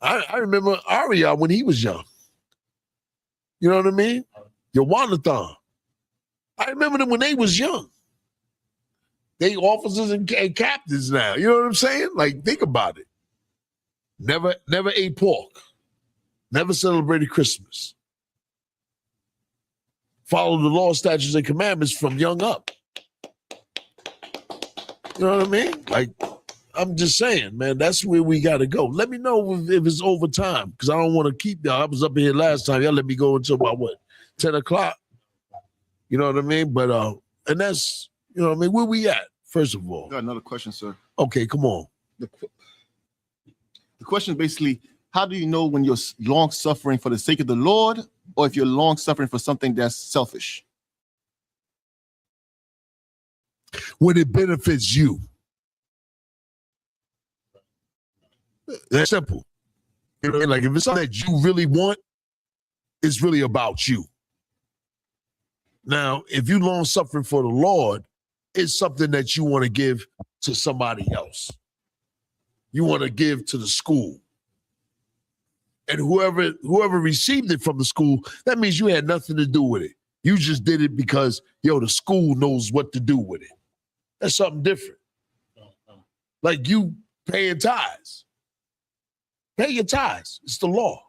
I remember Aria when he was young. You know what I mean? Yawanathan. I remember them when they was young. They officers and captains now. You know what I'm saying? Like, think about it. Never ate pork. Never celebrated Christmas. Follow the law, statutes, and commandments from young up. You know what I mean? Like, I'm just saying, man, that's where we got to go. Let me know if it's over time, because I don't want to keep y'all. I was up here last time. Y'all let me go until about, 10 o'clock? You know what I mean? But, and that's, you know what I mean? Where we at, first of all? Got another question, sir. Okay, come on. The question is basically, how do you know when you're long suffering for the sake of the Lord, or if you're long suffering for something that's selfish? When it benefits you. That's simple. You know, like if it's something that you really want, it's really about you. Now, if you long suffering for the Lord, it's something that you want to give to somebody else. You want to give to the school. And whoever received it from the school, that means you had nothing to do with it. You just did it because, the school knows what to do with it. That's something different. Like you paying tithes. Pay your tithes. It's the law.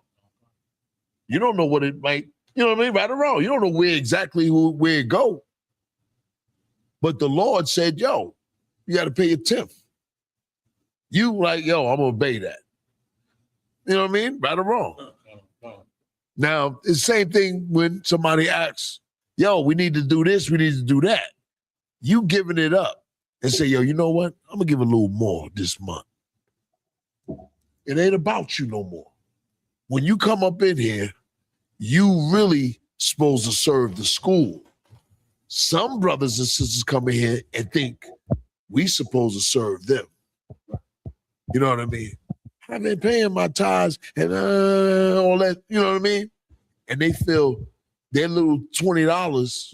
You don't know what it might, you know what I mean? Right or wrong. You don't know where it go. But the Lord said, you got to pay your tenth. You like, I'm going to obey that. You know what I mean? Right or wrong. Now, it's the same thing when somebody asks, we need to do this, we need to do that. You giving it up and say, you know what? I'm going to give a little more this month. It ain't about you no more. When you come up in here, you really supposed to serve the school. Some brothers and sisters come in here and think we supposed to serve them. You know what I mean? I've been paying my tithes and all that, you know what I mean? And they feel their little $20,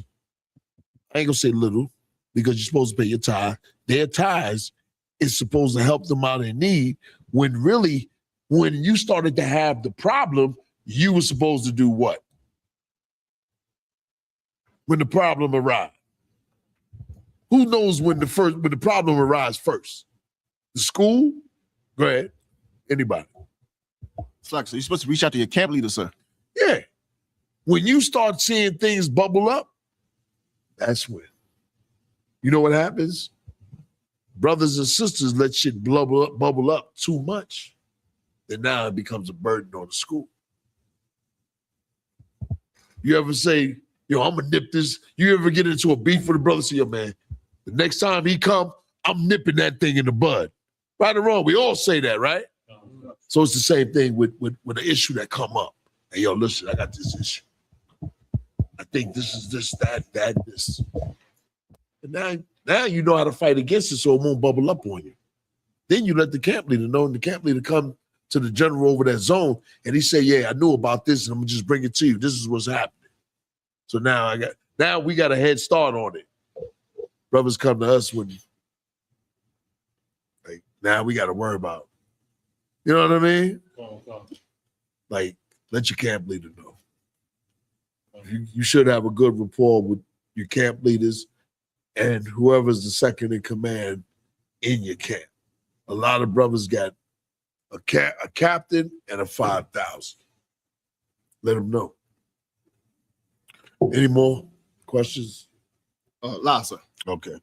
I ain't gonna say little, because you're supposed to pay your tithe. Their tithes is supposed to help them out in need, when really, when you started to have the problem, you were supposed to do what? When the problem arrived. Who knows when the problem arises first? The school? Go ahead. Anybody. So you're supposed to reach out to your camp leader, sir. Yeah. When you start seeing things bubble up, that's when. You know what happens? Brothers and sisters let shit bubble up too much. Then now it becomes a burden on the school. You ever say, I'm gonna nip this? You ever get into a beef with a brother? Say, man, the next time he come, I'm nipping that thing in the bud. Right or wrong? We all say that, right? So it's the same thing with an issue that come up. Hey, listen, I got this issue. I think this is this, that, this. And now you know how to fight against it so it won't bubble up on you. Then you let the camp leader know, and the camp leader come to the general over that zone, and he say, I knew about this, and I'm gonna just bring it to you. This is what's happening. So now we got a head start on it. Brothers come to us when now we got to worry about. You know what I mean? Like, let your camp leader know. You should have a good rapport with your camp leaders and whoever's the second in command in your camp. A lot of brothers got a captain and a 5,000. Let them know. Any more questions? Lassa. Okay.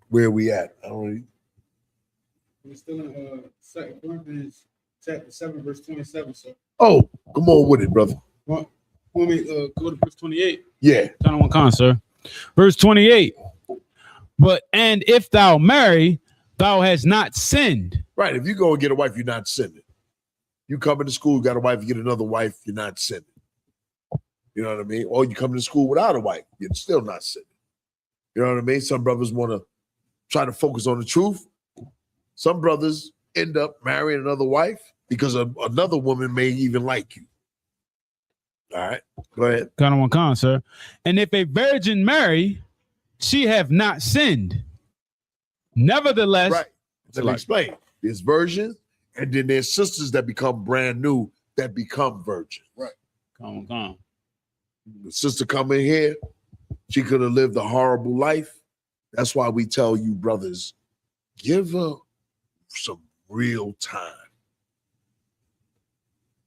Where are we at? We're still in 2 Corinthians chapter 7, verse 27, sir. Oh, come on with it, brother. Want me to go to verse 28? Yeah. Turn on con, sir. Verse 28. And if thou marry, thou hast not sinned. Right. If you go and get a wife, you're not sinning. You come into school, got a wife, you get another wife, you're not sinning. You know what I mean? Or you come to school without a wife, you're still not sinning. You know what I mean? Some brothers want to try to focus on the truth. Some brothers end up marrying another wife because another woman may even like you. All right, go ahead. Con, sir. And if a virgin marry, she have not sinned. Nevertheless, right. Let me explain. There's virgins, and then there's sisters that become brand new that become virgins. Right. Con. The sister come in here, she could have lived a horrible life. That's why we tell you, brothers, give her some real time.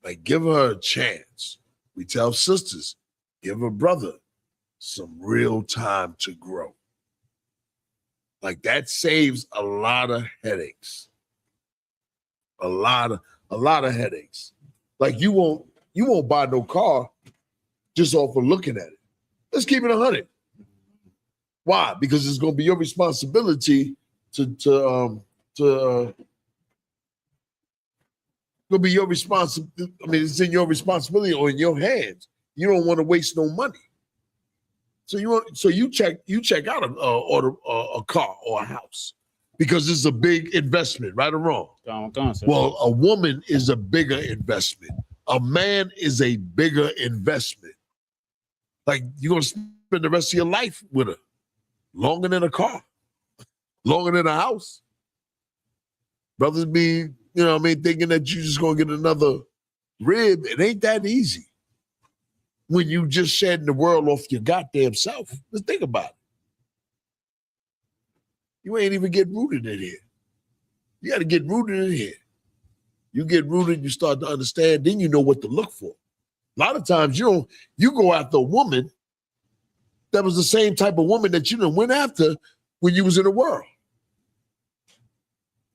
Like, give her a chance. We tell sisters, give her brother some real time to grow. Like, that saves a lot of headaches. A lot of headaches. Like, you won't buy no car just off of looking at it. Let's keep it 100. Why? Because it's going to be your responsibility it'll be your responsibility. I mean, it's in your responsibility or in your hands. You don't want to waste no money. So you check out a car or a house because it's a big investment, right or wrong? Well, a woman is a bigger investment. A man is a bigger investment. Like, you're gonna spend the rest of your life with her, longer than a car, longer than a house. Brothers be, you know what I mean, thinking that you're just gonna get another rib. It ain't that easy. When you just shedding the world off your goddamn self. Let's think about it. You ain't even get rooted in here. You got to get rooted in here. You get rooted, you start to understand, then you know what to look for. A lot of times you go after a woman that was the same type of woman that you done went after when you was in the world.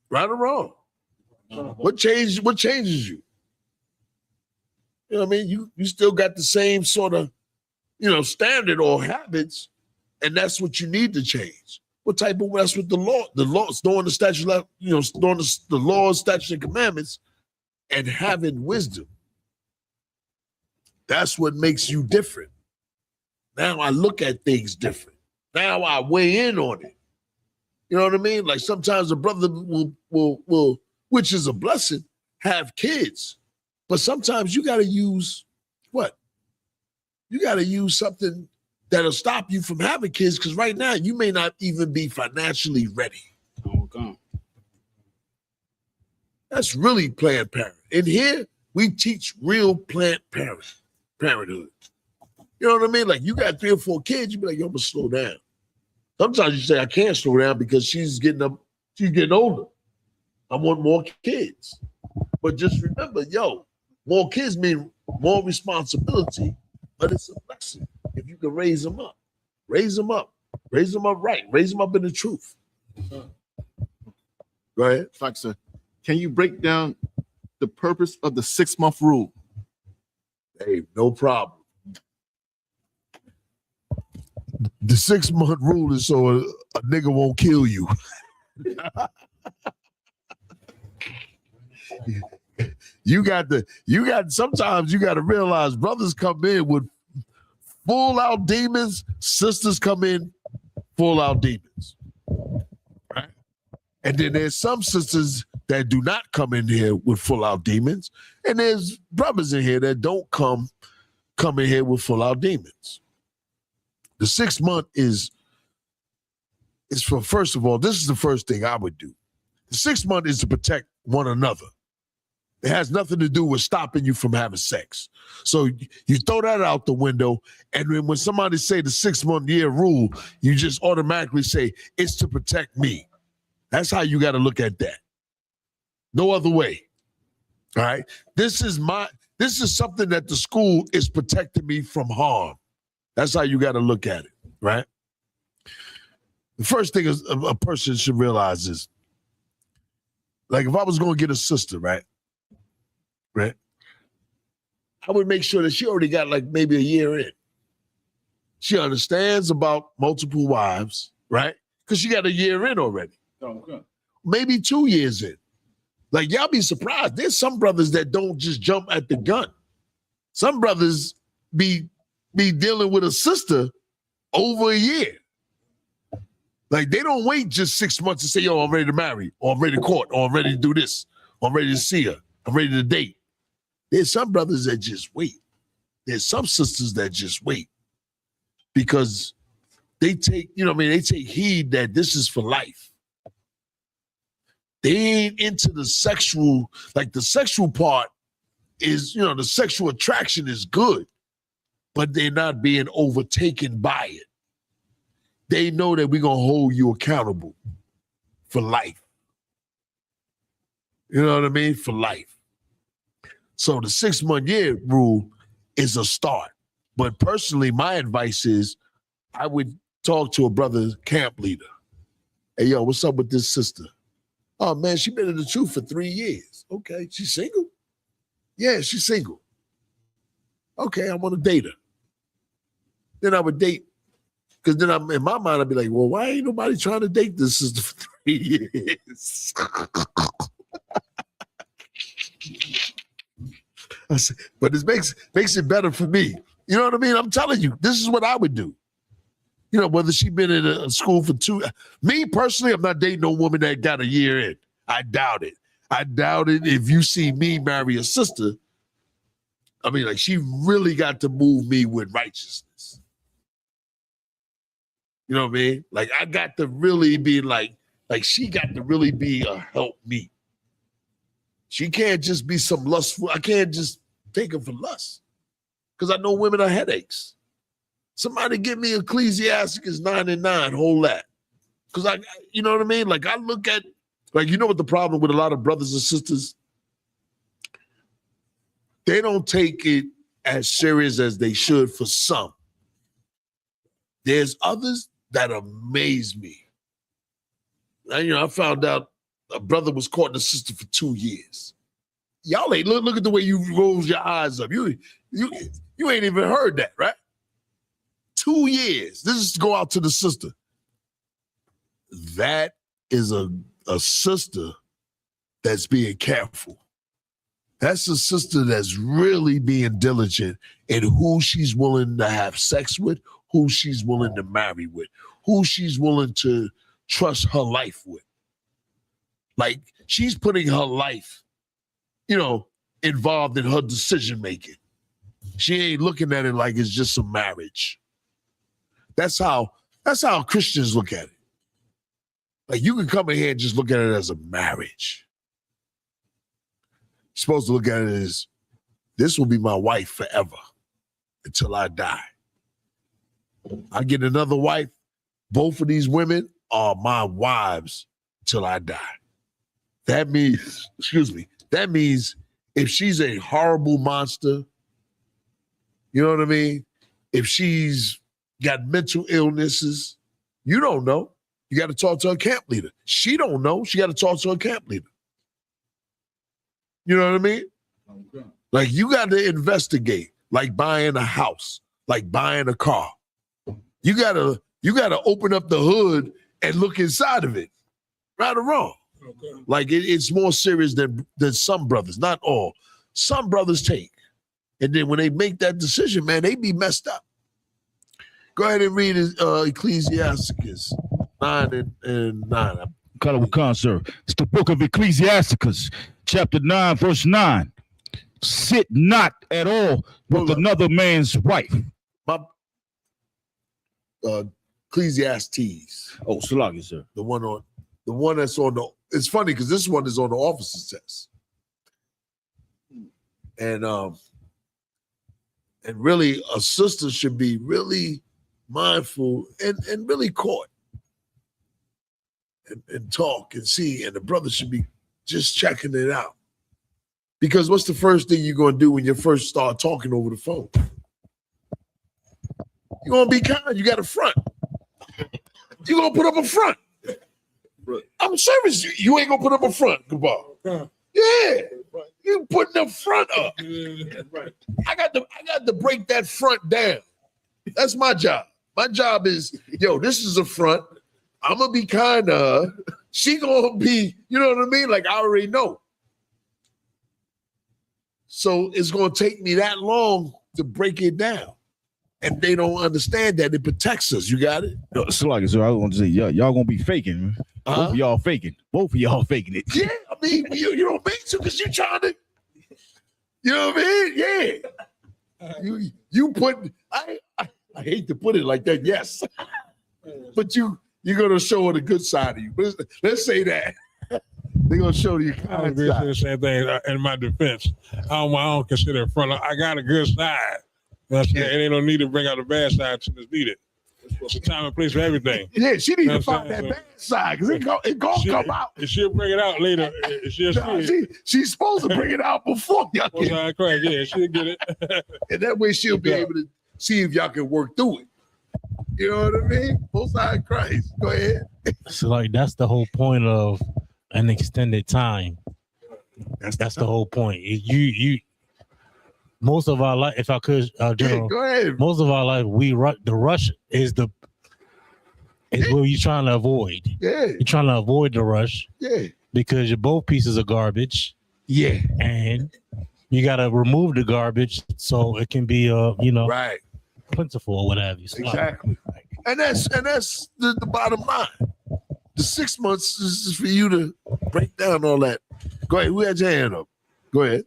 Right or wrong? What changes you? You know what I mean? You still got the same sort of, standard or habits, and that's what you need to change. What type of, that's what the laws, knowing the statute, knowing the laws, statutes, and commandments, and having wisdom. That's what makes you different. Now I look at things different. Now I weigh in on it. You know what I mean? Like, sometimes a brother will, which is a blessing, have kids. But sometimes you got to use what? You got to use something that'll stop you from having kids, because right now you may not even be financially ready. That's really Planned Parenthood. In here, we teach real Planned Parenthood. You know what I mean? Like, you got 3 or 4 kids, you be like, yo, I'm gonna slow down. Sometimes you say, I can't slow down because she's getting older. I want more kids. But just remember, more kids mean more responsibility, but it's a blessing if you can raise them up. Raise them up right. Raise them up in the truth. Go ahead. Thanks, sir. Can you break down the purpose of the 6-month rule? Hey, no problem. The 6-month rule is so a nigga won't kill you. Sometimes you got to realize brothers come in with full out demons, sisters come in full out demons. Right? And then there's some sisters that do not come in here with full out demons. And there's brothers in here that don't come in here with full out demons. The 6 month is for, first of all, this is the first thing I would do. The 6 month is to protect one another. It has nothing to do with stopping you from having sex. So you throw that out the window, and then when somebody say the 6-month year rule, you just automatically say it's to protect me. That's how you got to look at that. No other way. All right. This is something that the school is protecting me from harm. That's how you got to look at it, right? The first thing a person should realize is, like, if I was going to get a sister, right? I would make sure that she already got like maybe a year in. She understands about multiple wives, right? Because she got a year in already. Okay. Maybe 2 years in. Like, y'all be surprised. There's some brothers that don't just jump at the gun. Some brothers be dealing with a sister over a year. Like, they don't wait just 6 months to say, yo, I'm ready to marry, or I'm ready to court, or I'm ready to do this, or I'm ready to see her, I'm ready to date. There's some brothers that just wait. There's some sisters that just wait because they take, they take heed that this is for life. They ain't into the sexual, like the sexual part is, the sexual attraction is good, but they're not being overtaken by it. They know that we're going to hold you accountable for life. You know what I mean? For life. So the 6 month year rule is a start. But personally, my advice is I would talk to a brother camp leader. Hey, yo, what's up with this sister? Oh, man, she been in the truth for 3 years. Okay, she's single? Yeah, she's single. Okay, I want to date her. Then I would date, because then in my mind, I'd be like, well, why ain't nobody trying to date this sister for 3 years? I said, but it makes it better for me. You know what I mean? I'm telling you, this is what I would do. Whether she been in a school for 2. Me personally, I'm not dating no woman that got a year in. I doubt it. I doubt it. If you see me marry a sister, I mean, like, she really got to move me with righteousness. You know what I mean? Like, I got to really be like she got to really be a help me. She can't just be some lustful. I can't just take her for lust, because I know women are headaches. Somebody give me Ecclesiasticus 9:9, hold that. Because you know what I mean? Like, I look at, like, you know what the problem with a lot of brothers and sisters? They don't take it as serious as they should for some. There's others that amaze me. And, I found out a brother was courting a sister for 2 years. Y'all ain't, look at the way you rolls your eyes up. You ain't even heard that, right? 2 years. This is to go out to the sister. That is a sister that's being careful. That's a sister that's really being diligent in who she's willing to have sex with, who she's willing to marry with, who she's willing to trust her life with. Like, she's putting her life, involved in her decision making. She ain't looking at it like it's just a marriage. That's how Christians look at it. Like, you can come in here and just look at it as a marriage. You're supposed to look at it as, this will be my wife forever until I die. I get another wife. Both of these women are my wives till I die. That means, if she's a horrible monster, you know what I mean? If she's got mental illnesses, you don't know. You got to talk to a camp leader. She don't know. She got to talk to a camp leader. You know what I mean? Okay. Like, you got to investigate, like buying a house, like buying a car. You gotta open up the hood and look inside of it, right or wrong. Okay. Like, it's more serious than some brothers, not all. Some brothers take, and then when they make that decision, man, they be messed up. Go ahead and read Ecclesiasticus 9:9. Katham, sir. It's the book of Ecclesiasticus, chapter 9, verse 9. Sit not at all with another man's wife. Ecclesiastes. Oh, Salagi, sir. The one that's on the. It's funny because this one is on the officer's test, and really, a sister should be really mindful and really court and talk and see, and the brother should be just checking it out. Because what's the first thing you're gonna do when you first start talking over the phone? You're gonna be kind. You got a front. You're gonna put up a front. I'm serious. You ain't gonna put up a front, Cabal. Yeah, you putting the front up. I got to break that front down. That's my job. My job is, this is a front. I'm gonna be kind of her. She gonna be, you know what I mean? Like, I already know. So it's going to take me that long to break it down. And they don't understand that it protects us. You got it? So I was going to say, y'all going to be faking. Both of y'all faking. Both of y'all faking it. Yeah, I mean, you don't mean to because you trying to, you know what I mean? Yeah. You put, I hate to put it like that, yes. But you're going to show her the good side of you. Let's say that. They're going to show you. I agree with the same thing in my defense. I don't consider it front. I got a good side. You know what I'm saying? It ain't no need to bring out the bad side until it's needed. It's a time and place for everything. Yeah, she needs to find that bad side because it gonna come out. And she'll bring it out later. She's supposed to bring it out before y'all get it. Crack. Yeah, she'll get it. And that way she'll be able to see if y'all can work through it. You know what I mean? Both sides Christ. Go ahead. So like that's the whole point of an extended time. That's the whole point. You most of our life, if I could, General, go ahead. Most of our life, the rush is what you're trying to avoid. Yeah, you're trying to avoid the rush. Yeah, because you're both pieces of garbage. Yeah, and you got to remove the garbage so it can be, right, plentiful or whatever. Exactly, and that's the bottom line. The 6 months is for you to break down all that. Go ahead. Who had your hand up? Go ahead.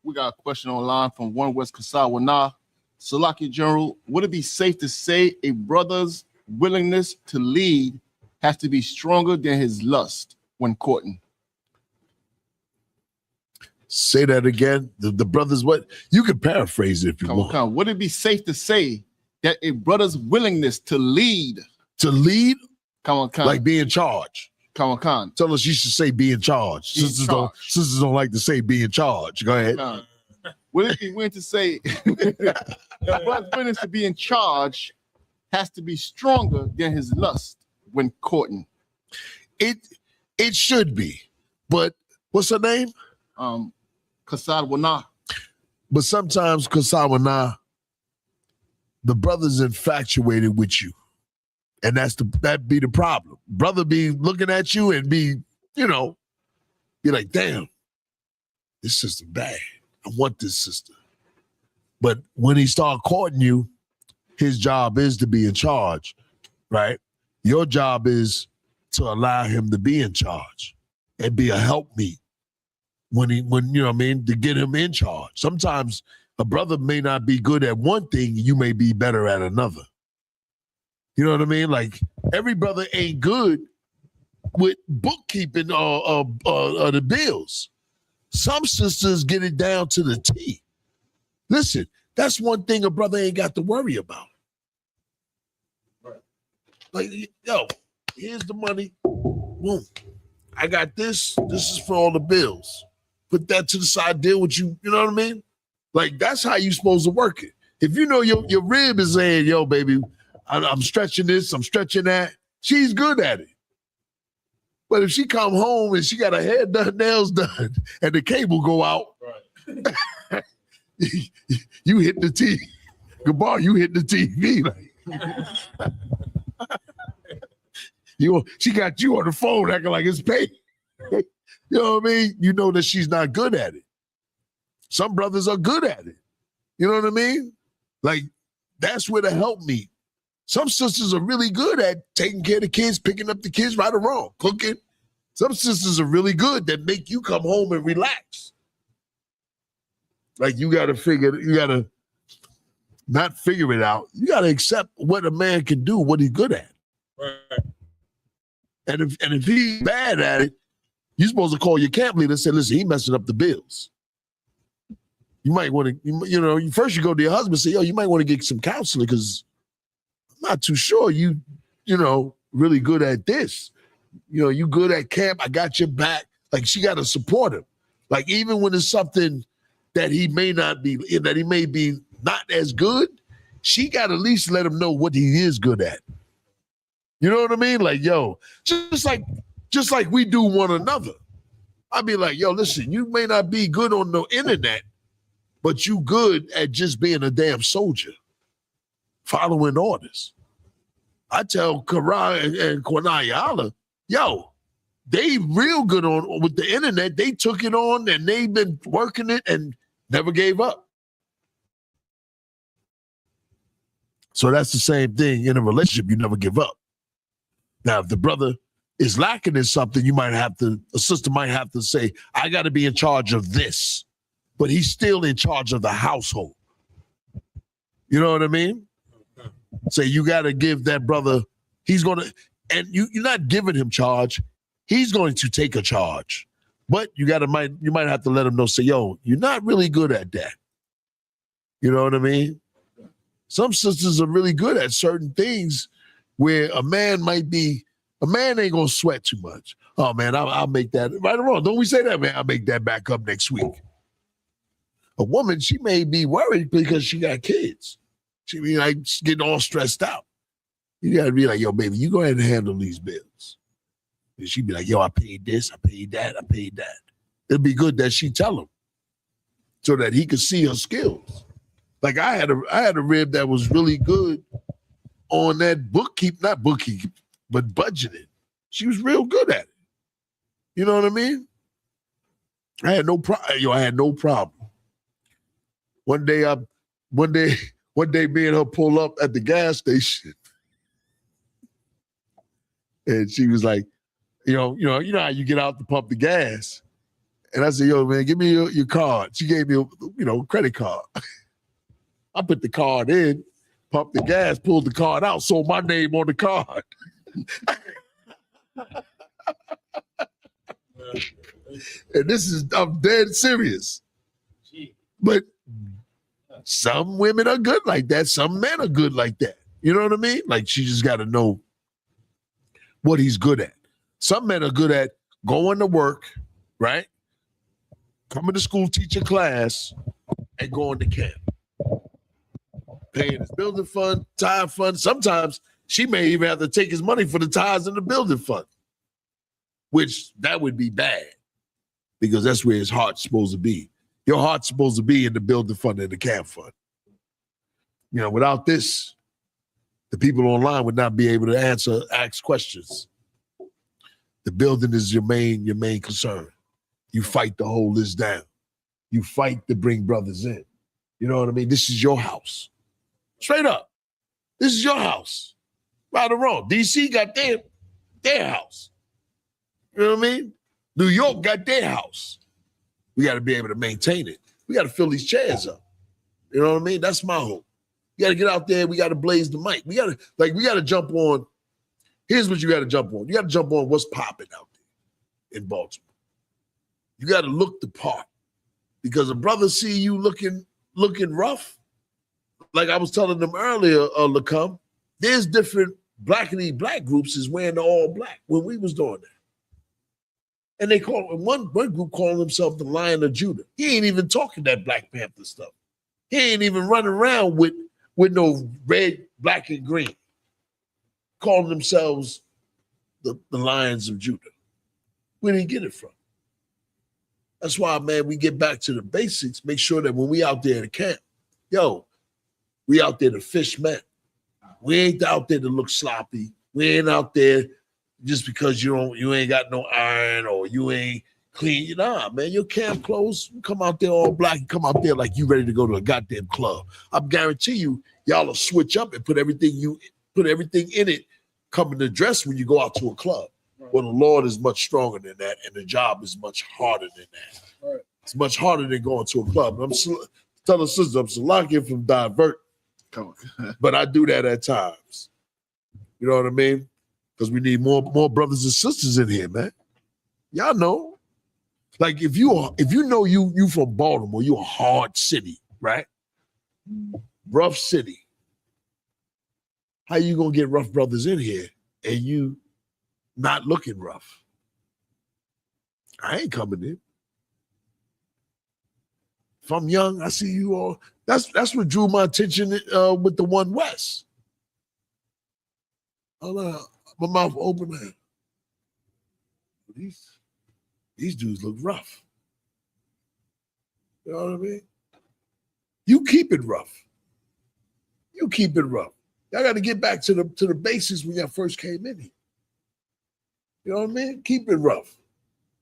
We got a question online from One West Kasawana. Salaki General, would it be safe to say a brother's willingness to lead has to be stronger than his lust when courting? Say that again. The brother's what? You can paraphrase it if you want. Come on. Would it be safe to say that a brother's willingness to lead? To lead? Come on. Like be in charge. Come on. Tell us you should say be in charge. Sisters don't like to say be in charge. Go ahead. Would it be willing to say a brother's willingness to be in charge has to be stronger than his lust when courting? It should be. But what's her name? Kasawana. But sometimes Kasawana, the brother's infatuated with you. And that be the problem. Brother be looking at you and be like, damn, this sister bad. I want this sister. But when he start courting you, his job is to be in charge, right? Your job is to allow him to be in charge and be a helpmeet when you know what I mean, to get him in charge. Sometimes a brother may not be good at one thing, you may be better at another. You know what I mean? Like every brother ain't good with bookkeeping or the bills. Some sisters get it down to the T. Listen, that's one thing a brother ain't got to worry about. Right. Like, yo, here's the money. Boom. I got this. This is for all the bills. Put that to the side, deal with you. You know what I mean? Like, that's how you supposed to work it. If you know your rib is saying, yo, baby, I'm stretching this, I'm stretching that, she's good at it. But if she come home and she got her hair done, nails done, and the cable go out, right. you hit the TV. Gabar, you hit the TV. She got you on the phone acting like it's paid. You know what I mean? You know that she's not good at it. Some brothers are good at it. You know what I mean? Like, that's where the help meet. Some sisters are really good at taking care of the kids, picking up the kids, right or wrong, cooking. Some sisters are really good that make you come home and relax. Like you gotta not figure it out. You gotta accept what a man can do, what he's good at. Right. And if he's bad at it, you're supposed to call your camp leader and say, listen, he messing up the bills. You might want to, first you go to your husband and say, yo, you might want to get some counseling because I'm not too sure you really good at this. You good at camp. I got your back. Like she got to support him. Like even when it's something that he may be not as good, she got to at least let him know what he is good at. You know what I mean? Like, yo, just like we do one another. I'd be like, yo, listen, you may not be good on the internet, but you good at just being a damn soldier, following orders. I tell Kara and Kwanayala, yo, they real good with the internet. They took it on and they've been working it and Never gave up. So that's the same thing in a relationship. You never give up. Now, if the brother is lacking in something, a sister might have to say, I got to be in charge of this, but he's still in charge of the household. You know what I mean? Say you got to give that brother, and you're not giving him charge. He's going to take a charge, but you might have to let him know, say, yo, you're not really good at that. You know what I mean? Some sisters are really good at certain things where a man ain't going to sweat too much. Oh, man, I'll make that. Right or wrong, don't we say that, man? I'll make that back up next week. A woman, she may be worried because she got kids. She be like getting all stressed out. You got to be like, yo, baby, you go ahead and handle these bills. And she be like, yo, I paid this, I paid that, I paid that. It'd be good that she tell him so that he could see her skills. Like I had a rib that was really good on that not bookkeeping, but budgeting. She was real good at it. You know what I mean? I had no problem. One day, me and her pull up at the gas station, and she was like, you know how you get out to pump the gas, and I said, yo, man, give me your card. She gave me a credit card. I put the card in, pumped the gas, pulled the card out, sold my name on the card. And I'm dead serious. But some women are good like that. Some men are good like that. You know what I mean? Like she just got to know what he's good at. Some men are good at going to work, right? Coming to school, teach a class, and going to camp. Paying his building fund, tire fund. Sometimes she may even have to take his money for the tires in the building fund, which that would be bad because that's where his heart's supposed to be. Your heart's supposed to be in the building fund and the camp fund. You know, without this, the people online would not be able to ask questions. The building is your main concern. You fight to hold this down. You fight to bring brothers in. You know what I mean? This is your house. Straight up. This is your house. Right or wrong. DC got their house. You know what I mean? New York got their house. We got to be able to maintain it. We got to fill these chairs up. You know what I mean? That's my hope. You got to get out there. We got to blaze the mic. We got to jump on. Here's what you got to jump on. You got to jump on what's popping out there in Baltimore. You got to look the part because a brother see you looking rough. Like I was telling them earlier, Lacombe, there's different black groups is wearing the all black when we was doing that. And they call one group calling themselves the Lion of Judah. He ain't even talking that Black Panther stuff. He ain't even running around with no red, black, and green. Calling themselves the Lions of Judah. Where did he get it from? That's why, man, we get back to the basics. Make sure that when we out there in the camp, yo, we out there to fish men. We ain't out there to look sloppy. We ain't out there just because you ain't got no iron or you ain't clean. Nah, man, your camp clothes, you come out there all black, you come out there like you ready to go to a goddamn club. I guarantee you, y'all will switch up and put everything in it coming to dress when you go out to a club. Right. Well, the Lord is much stronger than that, and the job is much harder than that. Right. It's much harder than going to a club. I'm telling sisters, I'm Salakia from Divert. But I do that at times. You know what I mean? Because we need more brothers and sisters in here, man. Y'all know. Like if you know you from Baltimore, you a hard city, right? Rough city. How you gonna get rough brothers in here and you not looking rough? I ain't coming in. If I'm young, I see you all. That's what drew my attention with the One West. My mouth open. Man. These dudes look rough. You know what I mean? You keep it rough. You keep it rough. Y'all got to get back to the basics when y'all first came in here. You know what I mean? Keep it rough.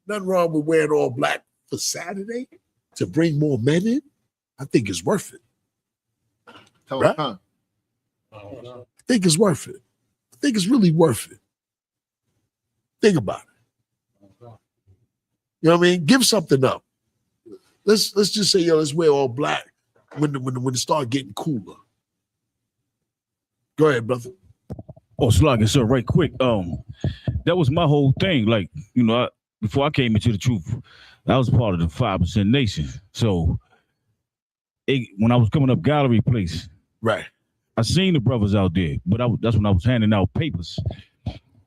Nothing wrong with wearing all black for Saturday to bring more men in. I think it's worth it. Right? I think it's worth it. I think it's really worth it. Think about it. You know what I mean? Give something up. Let's just say, let's wear all black when it start getting cooler. Go ahead, brother. Oh, Slogging, sir, right quick. That was my whole thing. Like, before I came into the truth, I was part of the 5% Nation. So when I was coming up Gallery Place, right, I seen the brothers out there, but that's when I was handing out papers,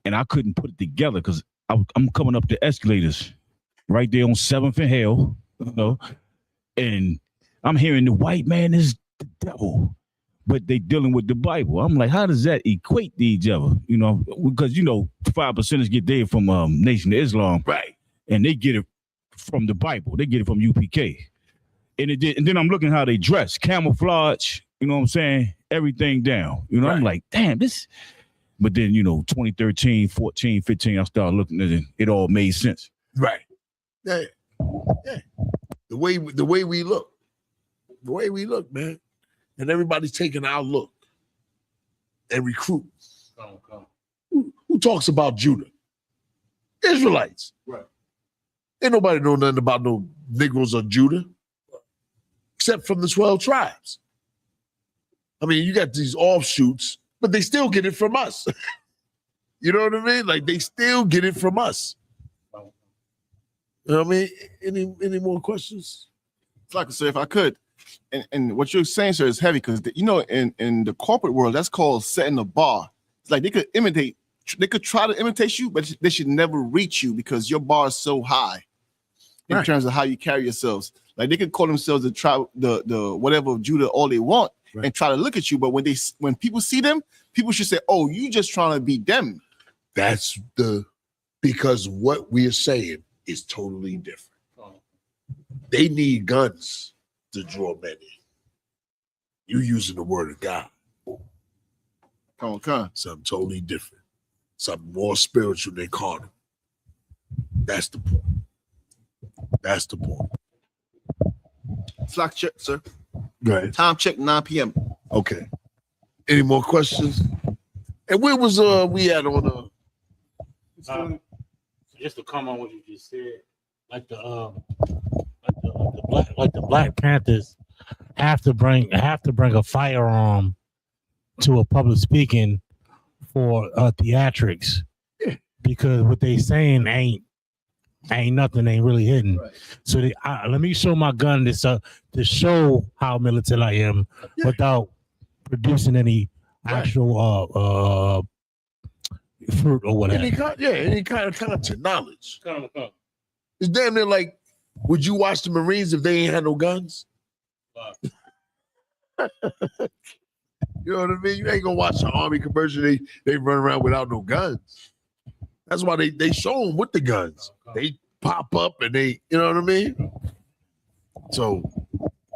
and I couldn't put it together because I'm coming up the escalators right there on 7th and Hale, and I'm hearing the white man is the devil, but they dealing with the Bible. I'm like, how does that equate to each other? Because 5%ers get there from Nation of Islam, right, and they get it from the Bible. They get it from UPK, and then I'm looking how they dress, camouflage. You know what I'm saying? Everything down. Right. I'm like, damn, this. But then 2013, 14, 15, I started looking at it. It all made sense. Right. Yeah. The way we look. The way we look, man. And everybody's taking our look and recruit. Who talks about Judah? Israelites. Right. Ain't nobody know nothing about no Negroes or Judah, except from the 12 tribes. I mean, you got these offshoots, but they still get it from us. You know what I mean? Like, they still get it from us. You know what I mean? Any more questions? Like, so if I could, and what you're saying, sir, is heavy because in the corporate world, that's called setting a bar. It's like they could try to imitate you, but they should never reach you because your bar is so high in terms of how you carry yourselves. Like they could call themselves the tribe, the whatever of Judah, all they want, and try to look at you. But when people see them, people should say, "Oh, you just trying to beat them." That's because what we are saying is totally different. They need guns to draw men in. You using the word of God. Something totally different. Something more spiritual than carnal. That's the point. That's the point. Clock check, sir. Go ahead. Time check, 9 p.m. Okay. Any more questions? And where was we at on just to come on what you just said, like the Black Panthers have to bring a firearm to a public speaking for theatrics, because what they saying ain't nothing, ain't really hidden. Right. So let me show my gun to show how militant I am without producing any actual fruit or whatever. Any kind of knowledge. It's damn near like, would you watch the Marines if they ain't had no guns? You know what I mean? You ain't gonna watch the Army conversion. They run around without no guns. That's why they show them with the guns. They pop up and you know what I mean? So,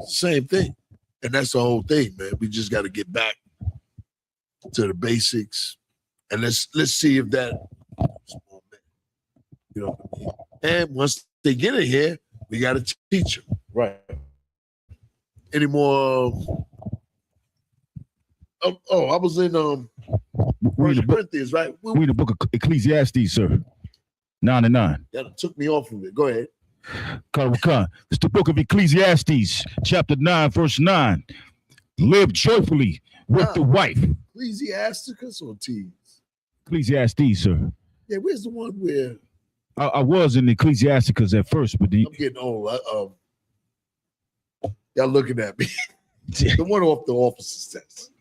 same thing. And that's the whole thing, man. We just got to get back to the basics. And let's see if that, you know what I mean? And once they get in here, we got to teach them. Right. Any more? I was in First Corinthians, right? Read the book of Ecclesiastes, sir. 9 and 9. That took me off of it. Go ahead. It's the book of Ecclesiastes, chapter 9, verse 9. Live joyfully with the wife. Ecclesiasticus or T's? Ecclesiastes, sir. Yeah, where's the one where? I was in Ecclesiasticus at first, but I'm getting old. Y'all looking at me. The one off the officer's test.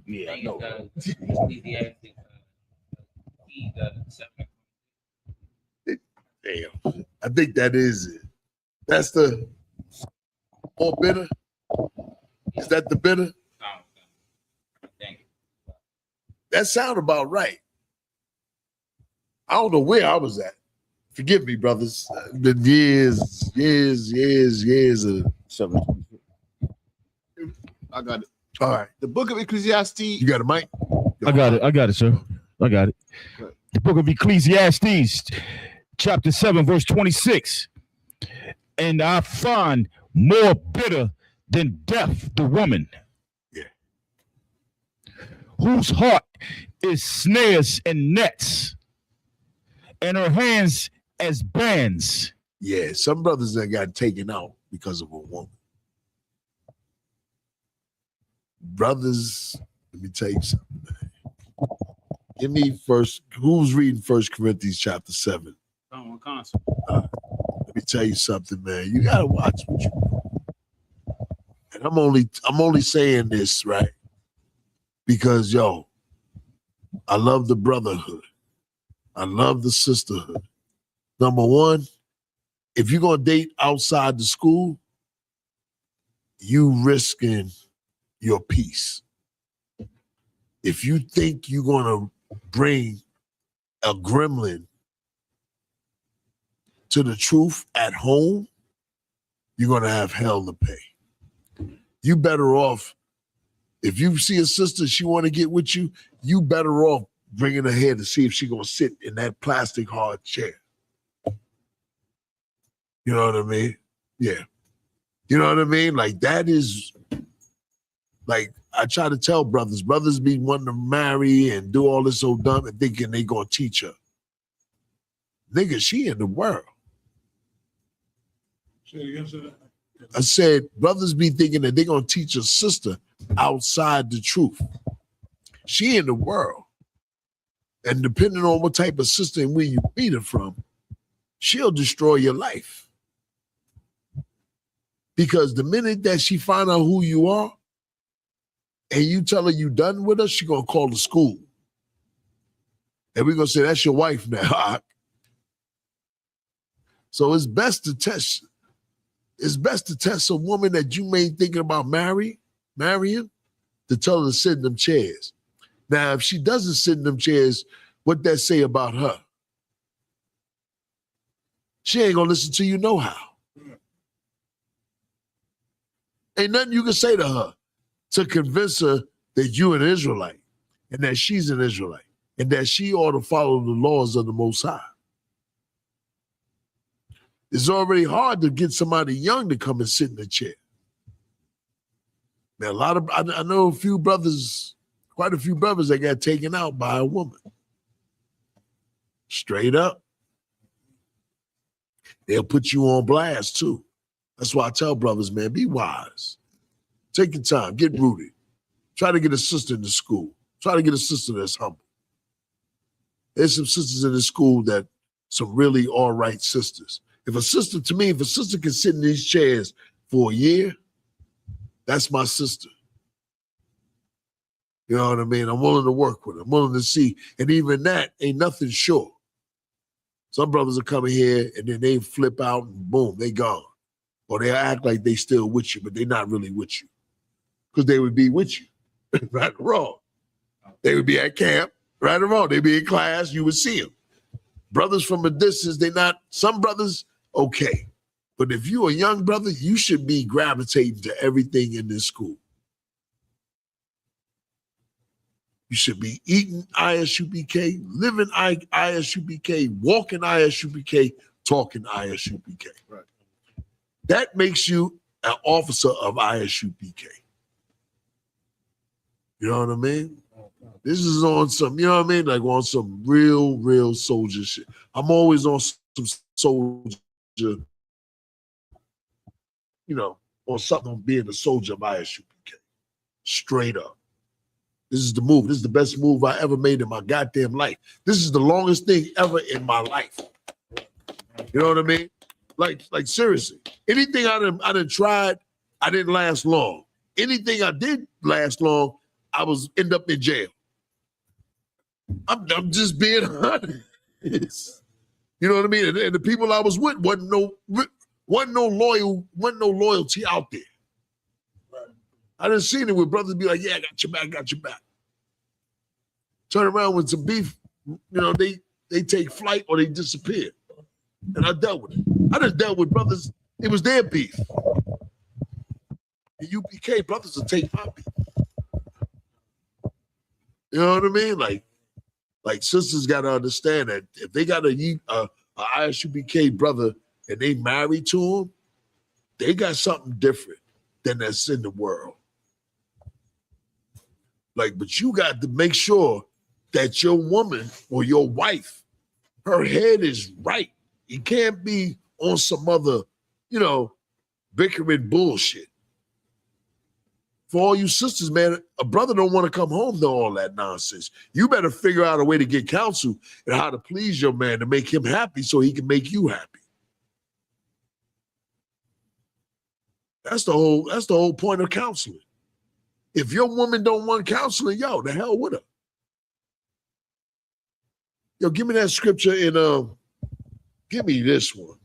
Yeah, I know. Damn, I think that is it. That's the more bitter. Is that the bitter? That sound about right. I don't know where I was at. Forgive me, brothers. Been years of 7. I got it. All right. The book of Ecclesiastes. You got a mic? I got it, sir. I got it. The book of Ecclesiastes, chapter 7, verse 26. And I find more bitter than death, the woman. Yeah. Whose heart is snares and nets, and her hands as bands. Yeah, some brothers that got taken out because of a woman. Brothers, let me tell you something, man. Give me who's reading 1 Corinthians chapter 7? Let me tell you something, man. You gotta watch what you do. And I'm only saying this, right? Because yo, I love the brotherhood. I love the sisterhood. Number one, if you're gonna date outside the school, you risking your peace. If you think you're gonna bring a gremlin to the truth at home, you're gonna have hell to pay. You better off, if you see a sister, she wanna get with you, you better off bringing her here to see if she gonna sit in that plastic hard chair. You know what I mean? Yeah. You know what I mean? Like that is, like I try to tell brothers be wanting to marry and do all this so dumb and thinking they gonna teach her. Nigga, she in the world. I said, brothers be thinking that they're gonna teach a sister outside the truth. She in the world. And depending on what type of sister and where you meet her from, she'll destroy your life. Because the minute that she find out who you are and you tell her you done with her, she gonna call the school. And we're gonna say, that's your wife now. So it's best to test a woman that you may thinking about marrying, to tell her to sit in them chairs. Now, if she doesn't sit in them chairs, what that say about her? She ain't gonna listen to you no how. Ain't nothing you can say to her to convince her that you're an Israelite and that she's an Israelite and that she ought to follow the laws of the Most High. It's already hard to get somebody young to come and sit in the chair. Now, I know quite a few brothers that got taken out by a woman. Straight up. They'll put you on blast too. That's why I tell brothers, man, be wise. Take your time, get rooted. Try to get a sister in the school. Try to get a sister that's humble. There's some sisters in the school that some really all right sisters. If a sister can sit in these chairs for a year, that's my sister. You know what I mean? I'm willing to work with her. I'm willing to see. And even that ain't nothing sure. Some brothers are coming here and then they flip out and boom, they gone. Or they act like they still with you, but they're not really with you. Because they would be with you, right or wrong. They would be at camp, right or wrong. They'd be in class, you would see them. Brothers from a distance, some brothers, okay. But if you're a young brother, you should be gravitating to everything in this school. You should be eating ISUPK, living ISUPK, walking ISUPK, talking ISUPK. Right. That makes you an officer of ISUPK. You know what I mean? This is on some, you know what I mean? Like on some real soldier shit. I'm always on some soldier, on something on being a soldier of ISUPK. Straight up. This is the move. This is the best move I ever made in my goddamn life. This is the longest thing ever in my life. You know what I mean? Like seriously. Anything I done tried, I didn't last long. Anything I did last long, I end up in jail. I'm just being honest. You know what I mean? And the people I was with wasn't no loyalty out there. I done seen it with brothers be like, yeah, I got your back. Turn around with some beef, they take flight or they disappear. And I dealt with it. I just dealt with brothers, it was their beef. The UPK brothers will take my beef. You know what I mean? Like sisters got to understand that if they got a ISUPK brother and they married to him, They got something different than that's in the world. Like, but you got to make sure that your woman or your wife, her head is right. It can't be on some other, bickering bullshit. For all you sisters, man, a brother don't want to come home to all that nonsense. You better figure out a way to get counsel and how to please your man to make him happy so he can make you happy. That's the whole point of counseling. If your woman don't want counseling, yo, the hell with her. Yo, give me that scripture in give me this one.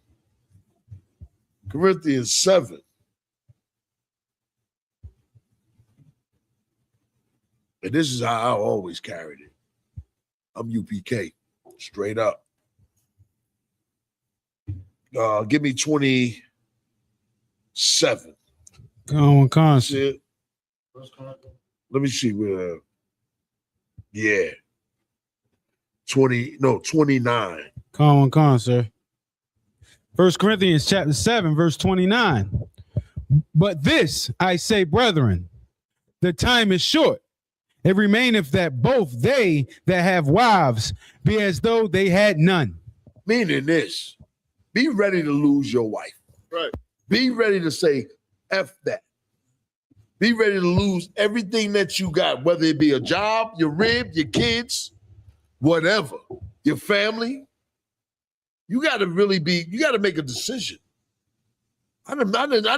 Corinthians 7. And this is how I always carried it. I'm UPK, straight up. Give me 27. Come on, constant. Let me see where. Yeah. 29. Come on, sir. 1 Corinthians chapter 7, verse 29. But this I say, brethren, the time is short. It remaineth that both they that have wives be as though they had none. Meaning this, be ready to lose your wife. Right. Be ready to say, F that. Be ready to lose everything that you got, whether it be a job, your rib, your kids, whatever, your family. You got to make a decision. I done done it. I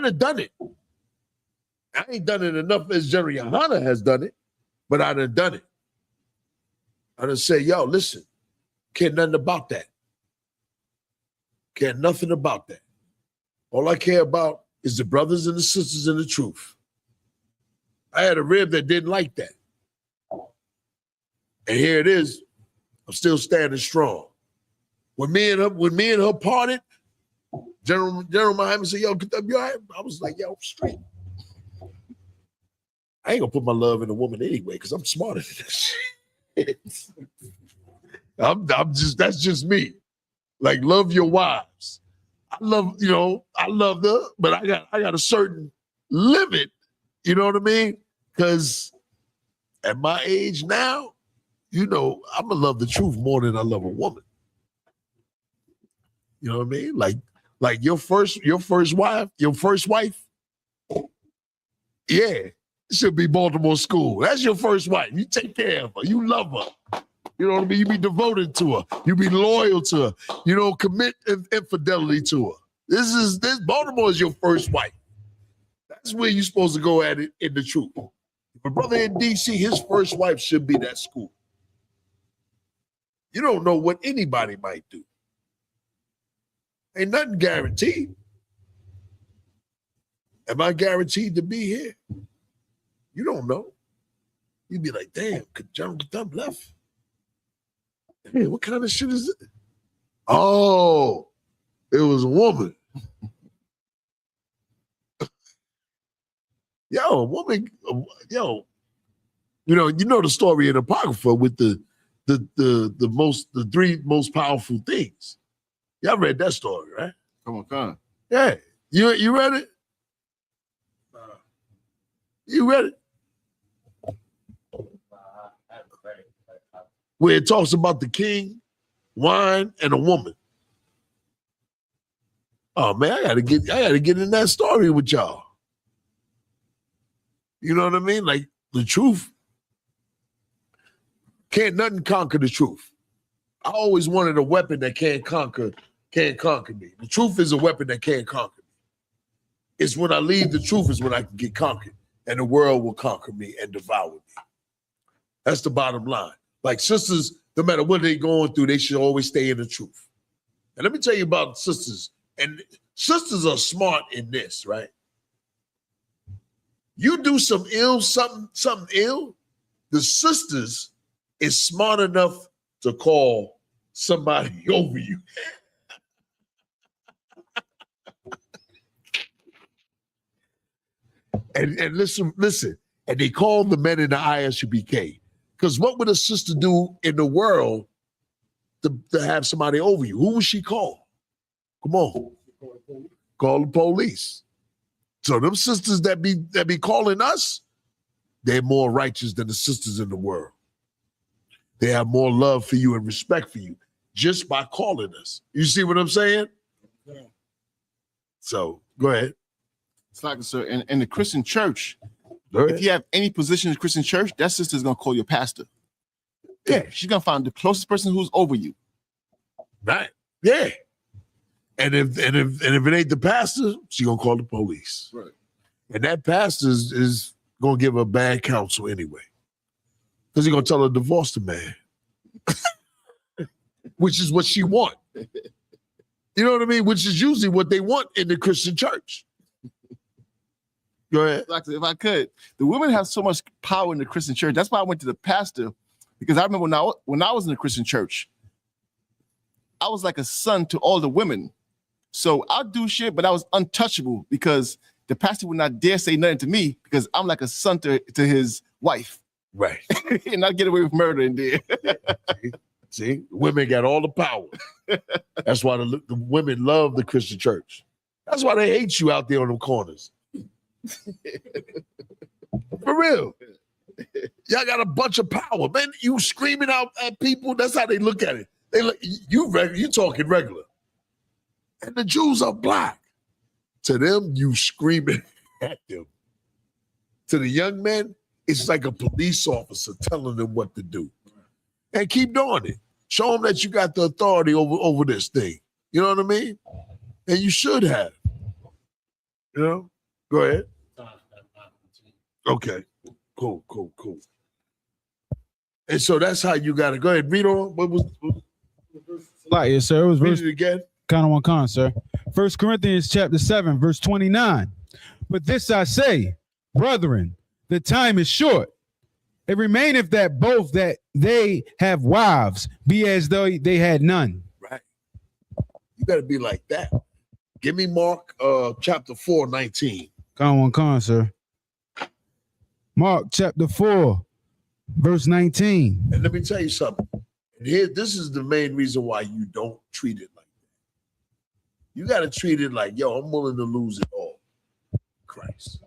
ain't done it enough as Jerry Yohana has done it, but I done done it. I done say, yo, listen, care nothing about that. Care nothing about that. All I care about is the brothers and the sisters in the truth. I had a rib that didn't like that. And here it is. I'm still standing strong. When me and her parted, General Muhammad said, yo, Katham, you all right? I was like, yo, I'm straight. I ain't gonna put my love in a woman anyway, because I'm smarter than that shit. That's just me. Like, love your wives. I love her, but I got a certain limit, you know what I mean? Because at my age now, I'm gonna love the truth more than I love a woman. You know what I mean? Like your first wife, yeah, it should be Baltimore School. That's your first wife. You take care of her. You love her. You know what I mean? You be devoted to her. You be loyal to her. You don't commit infidelity to her. This Baltimore is your first wife. That's where you're supposed to go at it in the truth. If a brother in DC, his first wife should be that school. You don't know what anybody might do. Ain't nothing guaranteed. Am I guaranteed to be here? You don't know. You'd be like, damn, John Katham left. Hey, what kind of shit is it? Oh, it was a woman. Yo, woman, you know the story in Apocrypha with the three most powerful things. Y'all read that story, right? Come on. Yeah. You read it? You read it? Where it talks about the king, wine, and a woman. Oh man, I gotta get in that story with y'all. You know what I mean? Like the truth. Can't nothing conquer the truth. I always wanted a weapon that can't conquer me. The truth is a weapon that can't conquer me. It's when I leave the truth is when I can get conquered, and the world will conquer me and devour me. That's the bottom line. Like sisters, no matter what they're going through, they should always stay in the truth. And let me tell you about sisters. And sisters are smart in this, right? You do something ill, the sisters is smart enough to call somebody over you. and listen, and they call the men in the Isupk. Because what would a sister do in the world to have somebody over you? Who would she call? Come on. Call the police. So them sisters that be calling us, they're more righteous than the sisters in the world. They have more love for you and respect for you just by calling us. You see what I'm saying? Yeah. So go ahead. It's like, sir, in the Christian church, if you have any position in the Christian church, that sister's gonna call you pastor. Yeah, she's gonna find the closest person who's over you. Right. Yeah. And if it ain't the pastor, she gonna call the police. Right. And that pastor is gonna give her bad counsel anyway. Because he's gonna tell her to divorce the man. Which is what she want. You know what I mean? Which is usually what they want in the Christian church. Go ahead. Like, if I could, the women have so much power in the Christian church. That's why I went to the pastor, because I remember when I was in the Christian church, I was like a son to all the women. So I'd do shit, but I was untouchable because the pastor would not dare say nothing to me because I'm like a son to his wife. Right. And I'd get away with murder in there. See, women got all the power. That's why the women love the Christian church. That's why they hate you out there on them corners. For real. Y'all got a bunch of power. Man, you screaming out at people, that's how they look at it. They look, you talking regular. And the Jews are black. To them, you screaming at them. To the young men, it's like a police officer telling them what to do. And keep doing it. Show them that you got the authority over this thing. You know what I mean? And you should have. You know? Go ahead. Okay. Cool. And so that's how you got to go ahead. Read on. What was Like, yes, sir. It was read verse it again? kind of one con, sir. 1 Corinthians chapter 7, verse 29. But this I say, brethren, the time is short. It remaineth that both that they have wives be as though they had none. Right. You got to be like that. Give me Mark chapter 4, 19. Con, sir. Mark chapter 4, verse 19. And let me tell you something. Here, this is the main reason why you don't treat it like that. You got to treat it like, yo, I'm willing to lose it all. Christ.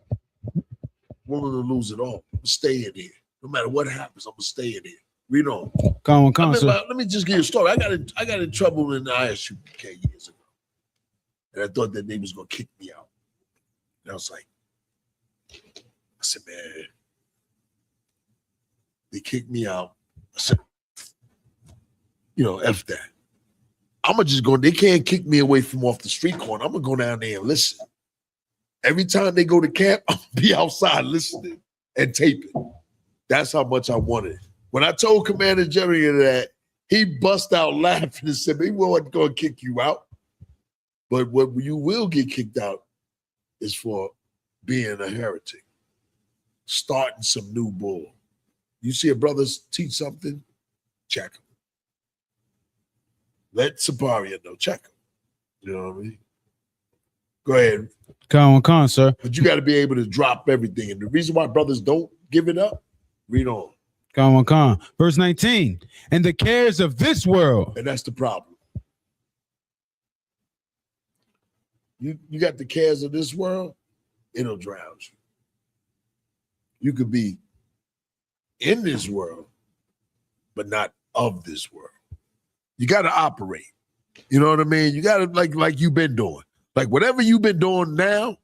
Willing to lose it all. I'm staying here. No matter what happens, I'm going to stay in here. Read on. Con, sir. Let me just give you a story. I got in trouble in the Isupk years ago. And I thought that they was going to kick me out. And I was like, I said, man, they kicked me out. I said, F that. I'm going to just go, they can't kick me away from off the street corner. I'm going to go down there and listen. Every time they go to camp, I'm going to be outside listening and taping. That's how much I wanted. When I told Commander Jerry that, he bust out laughing and said, he wasn't going to kick you out. But what you will get kicked out is for being a heretic, starting some new bull. You see a brother teach something, check him. Let Sabaria know, check him. You know what I mean? Go ahead. Con, sir. But you got to be able to drop everything. And the reason why brothers don't give it up, read on. Con. Verse 19. And the cares of this world. And that's the problem. You got the cares of this world, it'll drown you. You could be in this world, but not of this world. You got to operate. You know what I mean? You got to like you've been doing. Like whatever you've been doing now,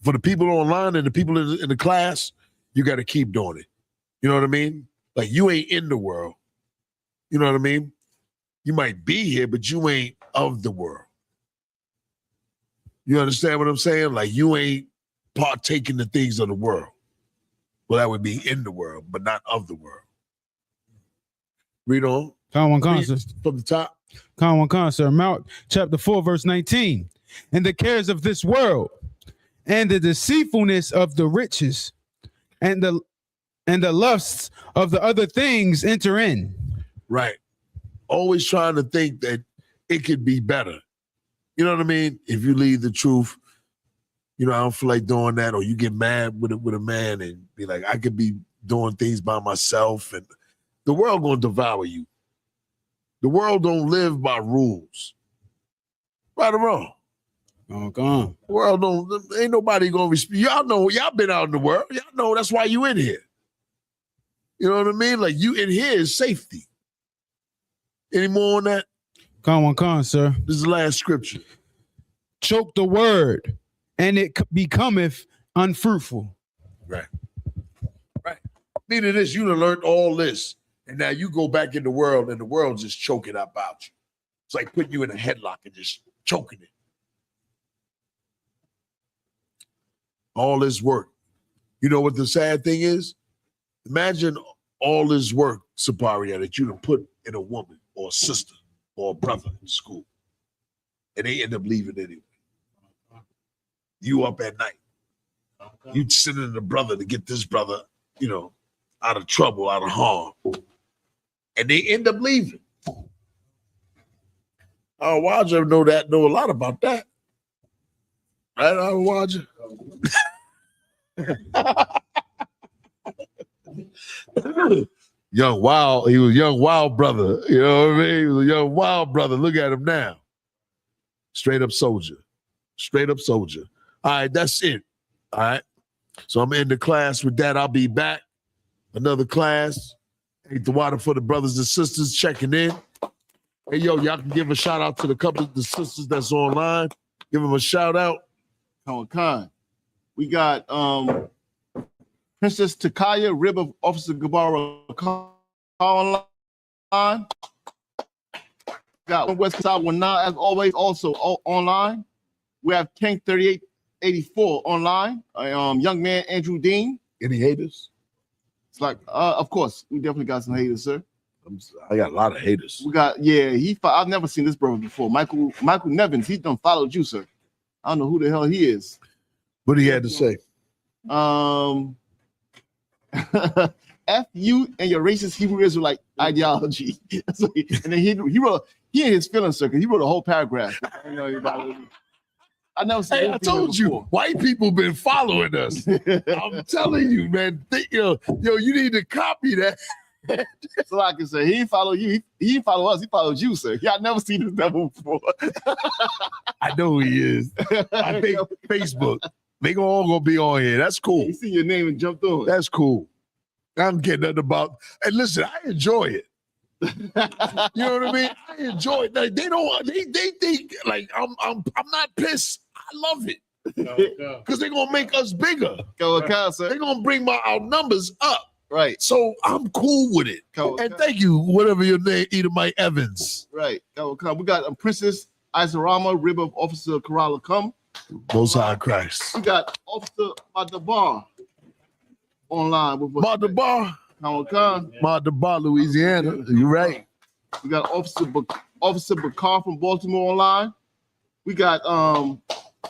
for the people online and the people in the class, you got to keep doing it. You know what I mean? Like you ain't in the world. You know what I mean? You might be here, but you ain't of the world. You understand what I'm saying? Like you ain't partaking the things of the world. Well, that would be in the world, but not of the world. Read on. Con, sir. From the top. Con, sir. Mark chapter 4, verse 19. And the cares of this world, and the deceitfulness of the riches, and the lusts of the other things enter in. Right. Always trying to think that it could be better. You know what I mean? If you leave the truth, I don't feel like doing that, or you get mad with a man and be like, I could be doing things by myself, and the world gonna devour you. The world don't live by rules. Right or wrong? Oh, gone. The world ain't nobody gonna respect. Y'all know, y'all been out in the world. Y'all know that's why you in here. You know what I mean? Like you in here is safety. Any more on that? Con, sir. This is the last scripture. Choke the word, and it becometh unfruitful. Right. Meaning this, you done learned all this, and now you go back in the world, and the world's just choking about you. It's like putting you in a headlock and just choking it. All this work. You know what the sad thing is? Imagine all this work, Saparia, that you done put in a woman or a sister or a brother in school, and they end up leaving anyway. You up at night. You sending the brother to get this brother, you know, out of trouble, out of harm. And they end up leaving. Waja know a lot about that. Right, Waja? Young Wild, he was young wild brother. You know what I mean? He was a young wild brother. Look at him now. Straight up soldier. Straight up soldier. All right, that's it. All right. So I'm in the class with that. I'll be back. Another class. Ain't the water for the brothers and sisters checking in. Hey, yo, y'all can give a shout out to the couple of the sisters that's online. Give them a shout out. Con. We got Princess Takaya, rib of Officer Gabara online. Got West Side Wana, as always, also online. We have Tank 3884 online. Young man Andrew Dean. Any haters? It's like, of course, we definitely got some haters, sir. I got a lot of haters. We got, I've never seen this brother before. Michael Nevins, he done followed you, sir. I don't know who the hell he is. What he had to say? F you and your racist Hebrew Israelite ideology. And then he in his feelings, sir, because he wrote a whole paragraph. I never seen. Hey, I told you, white people been following us. I'm telling you, man. You need to copy that. So I can say he didn't follow you. He didn't follow us. He followed you, sir. Y'all never seen this devil before. I know who he is. I think Facebook. They all gonna be on here. That's cool. You see your name and jumped on. That's cool. I don't get nothing about. And listen, I enjoy it. You know what I mean? I enjoy it. Like, they think like I'm not pissed. I love it. Because they're gonna make us bigger. They're gonna bring our numbers up. Right. So I'm cool with it. And thank you, whatever your name, Edomite Evans. Right. We got Princess Isarama, rib of Officer Karala Come. Most High Christ. We got Officer Madabar online with us. Madabar, Louisiana. You're right. We got Officer Bakar from Baltimore online. We got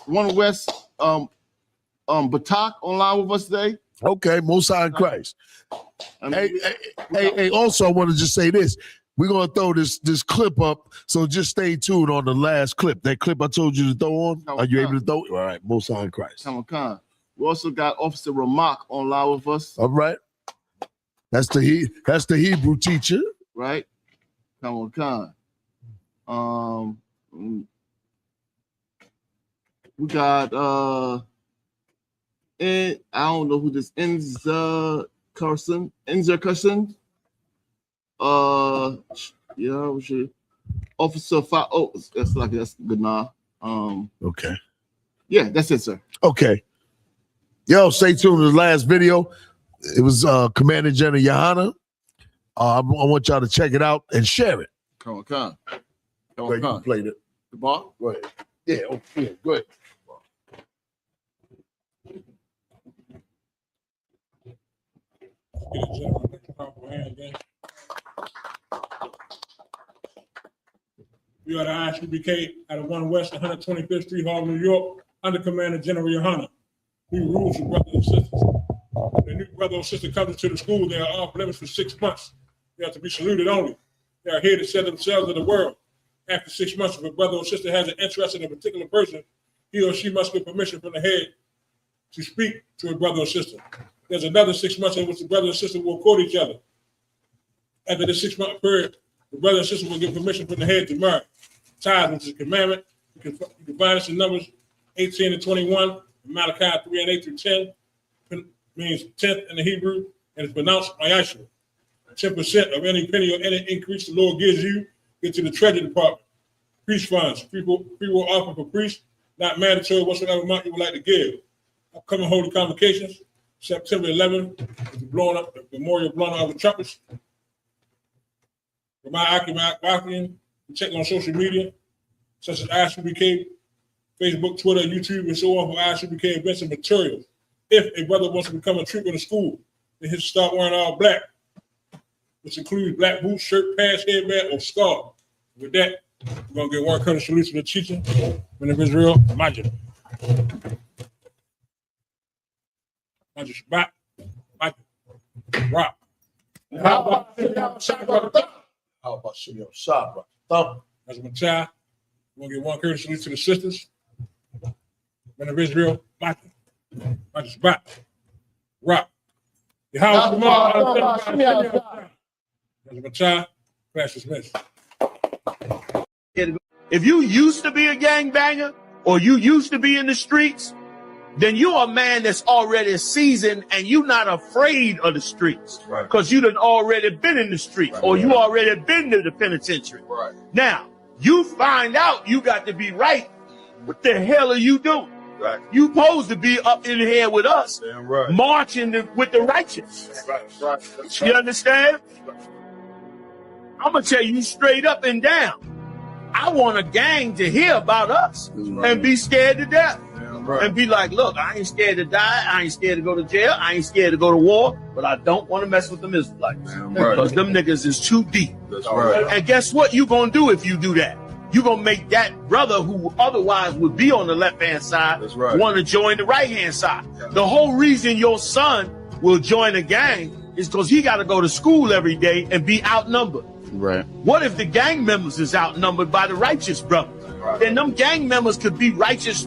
One West Batak online with us today. Okay, Most High Christ. Hey, also I want to just say this. We're gonna throw this clip up, so just stay tuned on the last clip. That clip I told you to throw on. Are you able to throw it? All right, Most High Christ. We also got Officer Ramak online with us. All right. That's the Hebrew teacher. Right. We got and I don't know who this Enza Carson. We should Officer that's good now. Okay. Yeah, that's it, sir. Okay. Yo, stay tuned to the last video. It was Commander General Yohana. I want y'all to check it out and share it. Come Wait, on. you played it. The ball? Go ahead. Yeah, go ahead. We are the Isupk out of 1 West 125th Street, Harlem, New York, under Commander General Yohana. We rule for brothers and sisters. When the new brother or sister comes into the school, they are off limits for 6 months. They have to be saluted only. They are here to set themselves in the world. After 6 months, if a brother or sister has an interest in a particular person, he or she must get permission from the head to speak to a brother or sister. There's another 6 months in which the brother and sister will court each other. After the 6 month period, the brother and sister will get permission from the head to marry. Tithes, which is a commandment. You can find this in Numbers 18 to 21, Malachi 3 and 8 through 10, means 10th in the Hebrew, and it's pronounced Mayashu. 10% of any penny or any increase the Lord gives you, get to the Treasury Department. Priest funds, free will offer for priests, not mandatory whatsoever amount you would like to give. Upcoming holy convocations, September 11th, is the memorial blowing of the trumpets. For my Akiman, check on social media, such as Isupk, Facebook, Twitter, YouTube, and so on for Isupk events and materials. If a brother wants to become a trooper in the school, then he should start wearing all black, which includes black boots, shirt, pants, headband, or scarf. With that, we're going to get one courtesy salute to the teacher, men of Israel, Majid. Majid Shabbat, Majid, Rock. How about Shimon Shabbat? That's my child. We're going to get one courtesy salute to the sisters, men of Israel, Majid. Majid Shabbat, Rock. That's my child. Class dismissed. If you used to be a gangbanger or you used to be in the streets, then you're a man that's already seasoned and you're not afraid of the streets because you done already been in the streets or you already been to the penitentiary. Now, you find out you got to be right. What the hell are you doing? You supposed to be up in here with us, marching with the righteous. You understand? I'm going to tell you straight up and down. I want a gang to hear about us and be scared to death. And be like, look, I ain't scared to die. I ain't scared to go to jail. I ain't scared to go to war. But I don't want to mess with them Israelites. Because them niggas is too deep. And guess what you going to do if you do that? You're going to make that brother who otherwise would be on the left-hand side want to join the right-hand side. The whole reason your son will join a gang is because he got to go to school every day and be outnumbered. What if the gang members is outnumbered by the righteous brothers? Then them gang members could be righteous